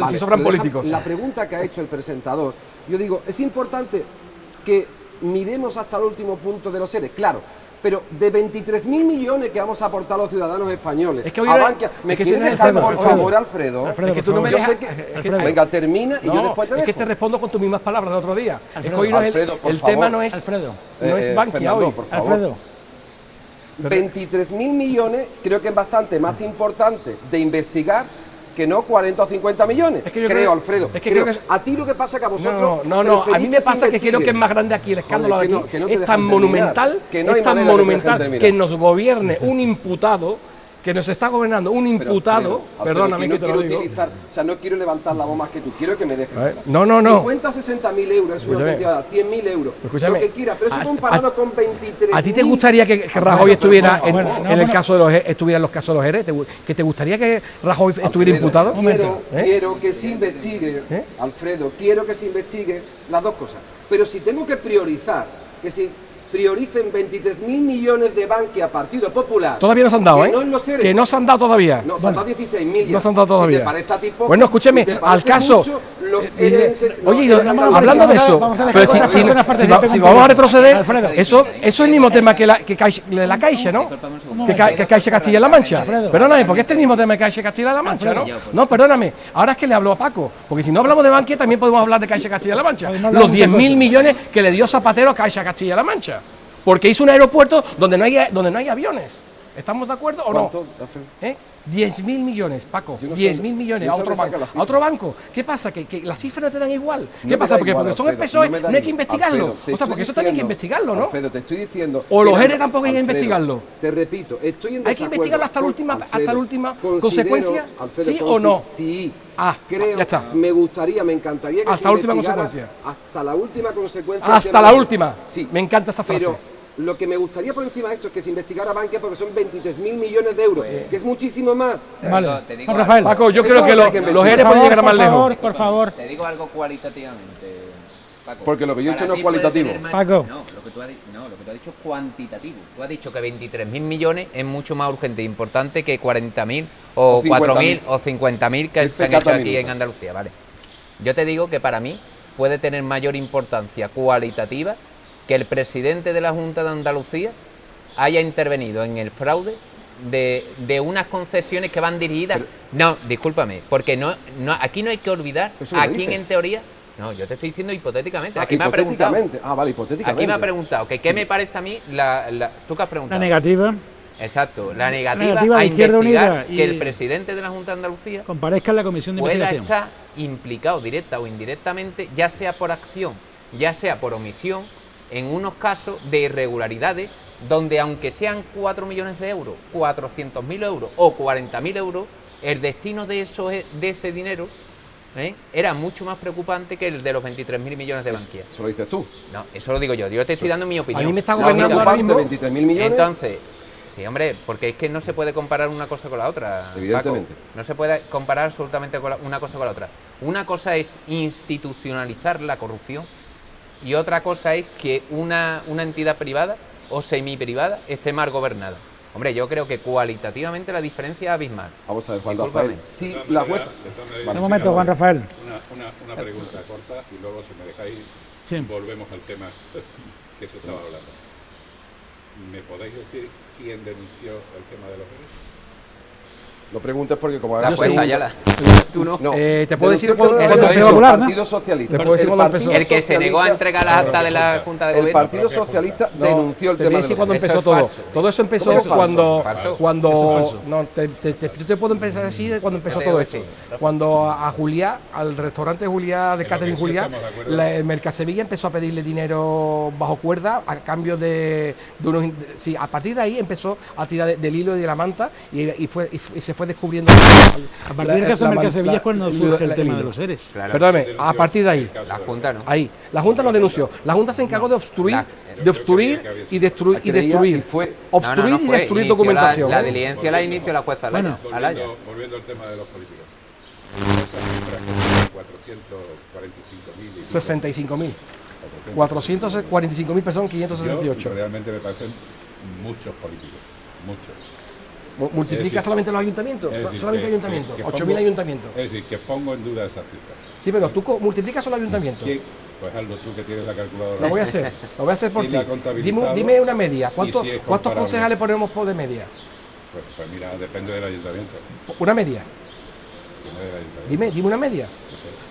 si sobran políticos. La pregunta que ha hecho el presentador, yo digo, es importante que miremos hasta el último punto de los seres. Claro. Pero de 23.000 millones que vamos a aportar los ciudadanos españoles a Bankia, ¿me quieres dejar, por favor, Alfredo? Es que tú no me dejas... Venga, termina y yo después te dejo. Es que te respondo con tus mismas palabras del otro día. Es que hoy el tema no es Bankia hoy. Alfredo. 23.000 millones creo que es bastante más importante de investigar que no 40 o 50 millones. Es que creo, Alfredo. A ti lo que pasa es que a vosotros... No, a mí me pasa que creo que es más grande aquí, el escándalo de aquí es tan monumental, que nos gobierne un imputado, que nos está gobernando un imputado, perdóname que te lo digo. No quiero levantar la voz más que tú, quiero que me dejes. No. 50 o 60.000 euros es una cantidad, 100.000 euros, lo que quieras, pero eso comparado con 23.000... ¿A ti te gustaría que Rajoy estuviera en el caso de los casos de los ERE? ¿Que te gustaría que Rajoy estuviera imputado? Quiero que se investigue, Alfredo, quiero que se investigue las dos cosas, pero si tengo que priorizar, que si prioricen 23.000 millones de Bankia Partido Popular. Todavía no se han dado, que no se han dado todavía. No, se han dado 16.000 ya. No se han dado todavía. Si te parece a ti poco, bueno, escúcheme, al caso... Oye, hablando de eso, pero si vamos a retroceder, eso es el mismo tema que la Caixa, ¿no? Que Caixa Castilla-La Mancha. Perdóname, porque este es el mismo tema que Caixa Castilla-La Mancha, ¿no? No, perdóname, ahora es que le hablo a Paco, porque si no hablamos de Bankia también podemos hablar de Caixa Castilla-La Mancha. Los 10.000 millones que le dio Zapatero a Caixa Castilla-La Mancha. Porque hizo un aeropuerto donde no hay aviones. ¿Estamos de acuerdo o no? 10.000 millones, Paco. 10.000 millones a otro banco. ¿Qué pasa? Que las cifras no te dan igual. ¿Qué pasa? Porque son el PSOE, no hay que investigarlo. O sea, porque eso también hay que investigarlo, ¿no? Alfredo, te estoy diciendo. O los ERE tampoco hay que investigarlo. Te repito, estoy en desacuerdo. ¿Hay que investigarlo hasta la última consecuencia? ¿Sí o no? Sí. Creo, ya está. Me encantaría que hasta la última consecuencia. Hasta la última consecuencia. Hasta la última. Sí. Me encanta esa frase. Pero Lo que me gustaría por encima de esto es que se investigara Bankia porque son 23.000 millones de euros, que es muchísimo más. Vale, te digo Rafael. Paco, yo Eso creo que hay que investigar. los ERE pueden llegar más lejos. Por favor. Te digo algo cualitativamente, Paco. Porque lo que yo he Para dicho no ti es puede cualitativo. tener más- Paco. No, lo que tú has dicho es cuantitativo. Tú has dicho que 23.000 millones es mucho más urgente e importante que 40.000 o O 50.000. 4.000 o 50.000 que Este se han hecho aquí minutos. en Andalucía, ¿vale? Yo te digo que para mí puede tener mayor importancia cualitativa que el presidente de la Junta de Andalucía haya intervenido en el fraude de unas concesiones que van dirigidas... no, discúlpame, porque aquí no hay que olvidar Eso lo a quién dice. en teoría... No, yo te estoy diciendo hipotéticamente. Ah, Aquí me ha preguntado... hipotéticamente. Ah, vale, hipotéticamente. Aquí me ha preguntado que qué me parece a mí ¿tú qué has preguntado? La negativa. Exacto, la negativa, negativa de a Izquierda investigar Unida y- que el presidente de la Junta de Andalucía Comparezca en la comisión de pueda investigación. estar implicado directa o indirectamente, ya sea por acción, ya sea por omisión, en unos casos de irregularidades donde aunque sean 4 millones de euros, 400.000 euros o 40.000 euros, el destino de ese dinero era mucho más preocupante que el de los 23.000 millones de Bankia. Eso lo dices tú. No, eso lo digo yo te estoy dando mi opinión. A mí me está La gobernando ahora preocupante, mismo. 23.000 millones. Entonces, sí, hombre, porque es que no se puede comparar una cosa con la otra. Evidentemente. Paco. No se puede comparar absolutamente una cosa con la otra. Una cosa es institucionalizar la corrupción y otra cosa es que una entidad privada o semiprivada esté mal gobernada. Hombre, yo creo que cualitativamente la diferencia es abismal. Vamos a ver, Juan Discúlpame. Rafael. Si la jueza... Un momento, Juan Rafael. Una pregunta corta y luego, si me dejáis, Sí. volvemos al tema que se estaba hablando. ¿Me podéis decir quién denunció el tema de los ERE? No preguntes porque como La ahora jueza, ya tú no. Te puedo decir denunció cuando el empezó. Popular, ¿no? Partido Socialista. Te puedo decir El cuando Partido empezó. El que se negó a entregar las actas de la Junta de El Gobierno. Partido Socialista No, denunció el te voy tema a de decir los cuando ERE. empezó es todo. falso. Todo eso empezó ¿Cómo que falso? cuando... Falso. Eso es Cuando... falso. No, yo te puedo empezar a decir cuando empezó Yo te todo digo esto. que sí. Cuando a Juliá, al restaurante Juliá de En lo Catering que sí Juliá, estamos de acuerdo. el Mercasevilla empezó a pedirle dinero bajo cuerda a cambio de unos... Sí, a partir de ahí empezó a tirar del hilo y de la manta y se fue descubriendo... A partir del caso de Mercasevilla es cuando surge el tema de los ERES. Claro. Perdóname, a partir de ahí. La Junta no. Ahí. La Junta no denunció. La Junta se encargó de obstruir, y destruir. Y fue... Obstruir y fue. destruir Inició documentación. La diligencia la inició la jueza Alaya. Alaya. Volviendo al tema de los políticos. Esas cifras que son 445.000 y 65.000. 445.000 personas, Yo 568. realmente me parecen muchos políticos, muchos. Multiplica Es decir, solamente los ayuntamientos. es decir, Solamente que- ayuntamientos. que 8.000 pongo- ayuntamientos. Es decir, que pongo en duda esa cifra. Sí, pero tú multiplicas solo ayuntamientos. ¿Quién? Pues hazlo tú que tienes la calculadora. Lo voy a hacer. Lo voy a hacer por ¿Quién ti. la ha contabilizado? Dime una media. Y ¿Cuántos si es comparable. concejales ponemos por de media? Pues mira, depende del ayuntamiento. Una media. Depende del ayuntamiento. Dime una media.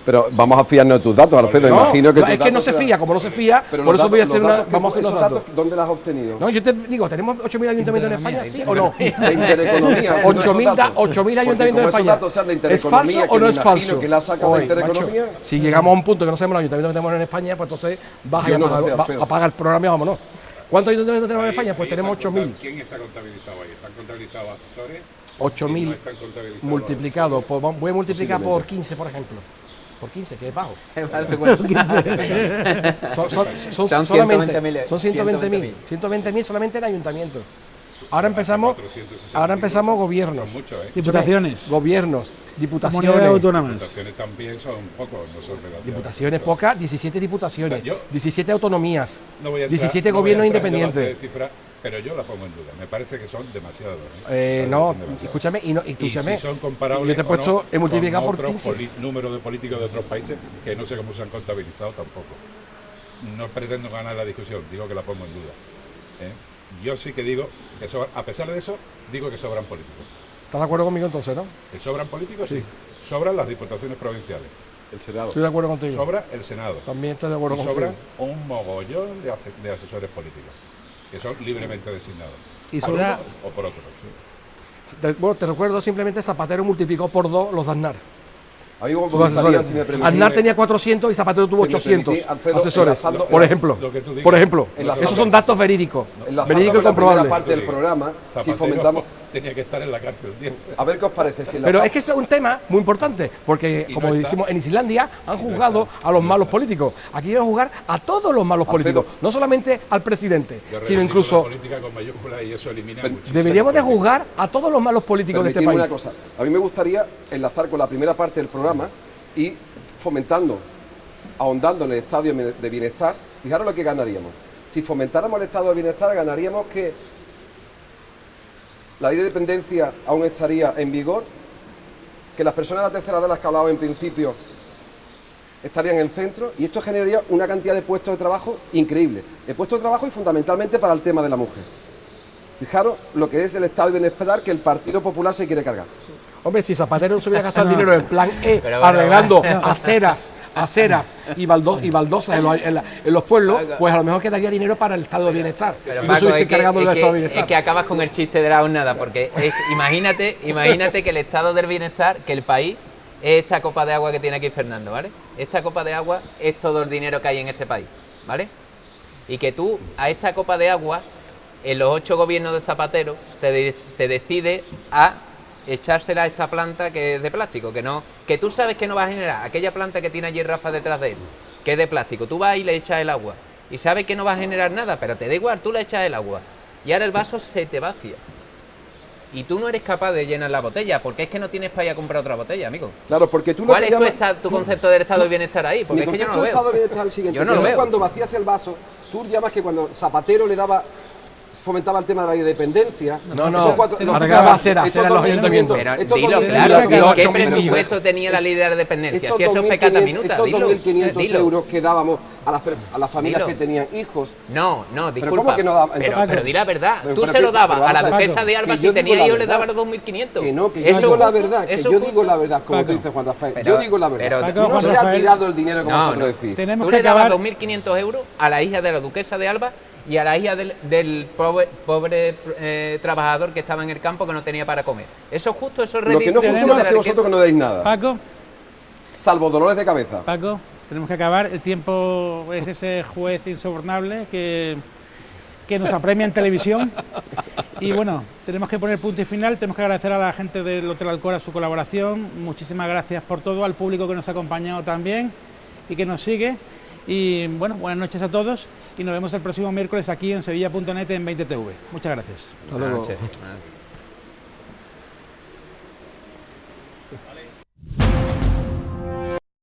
Pero vamos a fiarnos de tus datos, Alfredo. No, Imagino que tus es que no datos se serán- fía. Como no se fía, Pero por los eso voy a datos- hacer los una. datos que- Vamos a hacer esos unos datos. datos, ¿dónde los has obtenido? No, yo te digo, tenemos 8.000 ayuntamientos en España, ¿sí o no? De Intereconomía. 8.000 ayuntamientos en esos España. datos sean de ¿Es Intereconomía, falso o que no me es imagino falso? que la has sacado de Oye, Intereconomía. macho, si llegamos a un punto que no sabemos los ayuntamientos que tenemos en España, pues entonces vas Yo a, no lo sé, Alfredo. apagar el programa y vámonos. ¿Cuántos ayuntamientos tenemos en España? Pues Ahí tenemos están 8.000. ¿Quién está contabilizado ahí? ¿Están contabilizados asesores? 8.000 Y no están contabilizados multiplicado los por, voy a multiplicar por Posiblemente. 15, por ejemplo. Por 15, que es bajo. Son Solamente, 120.000. son 120.000. 120.000 solamente en ayuntamientos. Ahora empezamos gobiernos. Son muchos, ¿eh? Diputaciones. Gobiernos, Comunidades diputaciones. autónomas. Diputaciones también son pocos, no son relativamente. Diputaciones pocas, 17 diputaciones, Yo- 17 autonomías, No voy a entrar- 17 no voy a gobiernos entrar en debate independientes. de cifras, pero yo la pongo en duda. Me parece que son demasiados. No, Son demasiados. escúchame, y escúchame. Y si son comparables yo te he puesto, o no he multiplicado con por otros 15. número de políticos de otros países que no sé cómo se han contabilizado tampoco. No pretendo ganar la discusión, digo que la pongo en duda. Yo sí que digo que a pesar de eso, digo que sobran políticos. ¿Estás de acuerdo conmigo entonces, no? ¿Que sobran políticos? Sí. Sobran las diputaciones provinciales. El Senado. Estoy de acuerdo contigo. Sobra el Senado. También estoy de acuerdo Y contigo. sobran un mogollón de asesores políticos, que son libremente designados. Y por sobra- unos o por otros. Bueno, te recuerdo simplemente Zapatero multiplicó por 2 los de Aznar. A mí me Sus gustaría, asesores. si me permitís, Aznar tenía 400 y Zapatero tuvo Si me 800 permitís, Alfredo, asesores, enlazando- por ejemplo. Lo que tú digas. Por ejemplo, Enlazando- esos son datos verídicos, enlazando verídicos y con la primera comprobables. parte del programa, si Zapatero- fomentamos... tenía que estar en la cárcel, tío. A ver qué os parece. Si Pero es que ese es un tema muy importante, porque Y como no está. decimos, en Islandia han juzgado a los malos políticos. Aquí van a juzgar a todos los malos políticos, no solamente al presidente, Yo sino reivindico incluso la política con mayúsculas y eso elimina muchísimo. deberíamos de juzgar a todos los malos políticos de este Permitidme país. una cosa. A mí me gustaría enlazar con la primera parte del programa y fomentando, ahondando en el estado de bienestar. Fijaros lo que ganaríamos. Si fomentáramos el estado de bienestar, ganaríamos que la ley de dependencia aún estaría en vigor, que las personas de la tercera edad, las que hablaba en principio, estarían en el centro, y esto generaría una cantidad de puestos de trabajo increíble. De puestos de trabajo y fundamentalmente para el tema de la mujer. Fijaros lo que es el estado de bienestar que el Partido Popular se quiere cargar. Hombre, si Zapatero no se hubiera gastado el dinero en plan E, Pero bueno, arreglando aceras y baldosas en los pueblos, pues a lo mejor quedaría dinero para el estado de bienestar. Pero No Paco, se hubiese encargado del estado de es bienestar. que acabas con el chiste de la hornada, porque imagínate que el estado del bienestar, que el país es esta copa de agua que tiene aquí Fernando, ¿vale? Esta copa de agua es todo el dinero que hay en este país, ¿vale? Y que tú a esta copa de agua, en los 8 gobiernos de Zapatero, te decides a echársela a esta planta que es de plástico, que tú sabes que no va a generar aquella planta que tiene allí Rafa detrás de él, que es de plástico. Tú vas y le echas el agua y sabes que no va a generar nada, pero te da igual, tú le echas el agua y ahora el vaso se te vacía y tú no eres capaz de llenar la botella porque es que no tienes para ir a comprar otra botella, amigo. Claro, porque tú lo ¿Cuál que es llamas- tu concepto del estado de bienestar ahí? Porque Mi es que yo no concepto lo de estado de veo. bienestar es el siguiente. Yo no lo que veo. Cuando vacías el vaso, tú llamas que cuando Zapatero le daba, fomentaba el tema de la independencia. No, esos cuatro- los- arreglaba aceras estos en los 2.500, ayuntamientos. Pero estos dilo 2.500 claro, dilo, ¿qué 8 presupuesto tenía la ley de la dependencia? estos Si eso es pecata 2.500 minuta, estos dilo. 2.500 Dilo. euros que dábamos a las familias Dilo. que tenían hijos. No, ¿cómo disculpa. que no daba? Pero, Entonces- pero di la verdad. Pero, Tú pero, se lo pero, dabas pero a la vamos a ver, duquesa de Alba, que si yo tenía digo la hijos le verdad. dabas 2.500. Que no, que yo Eso digo es la justo, verdad, que eso yo es digo la justo. verdad, como Paco. dice Juan Rafael. Pero- Yo digo la verdad. pero- Paco, no Juan se ha Rafael, tirado el dinero como No, vosotros no. decís. Tenemos Tú que le dabas acabar. 2.500 euros a la hija de la duquesa de Alba y a la hija del pobre trabajador que estaba en el campo que no tenía para comer. Eso es justo, eso es Lo que no redistribución funciona de es la que vosotros que no deis nada. Paco, Salvo dolores de cabeza. Paco, tenemos que acabar. El tiempo es ese juez insobornable que nos apremia en televisión. Y bueno, tenemos que poner punto y final. Tenemos que agradecer a la gente del Hotel Alcora su colaboración. Muchísimas gracias por todo, al público que nos ha acompañado también y que nos sigue. Y bueno, buenas noches a todos y nos vemos el próximo miércoles aquí en sevilla.net en 20TV. Muchas gracias. Hasta luego. Buenas noches.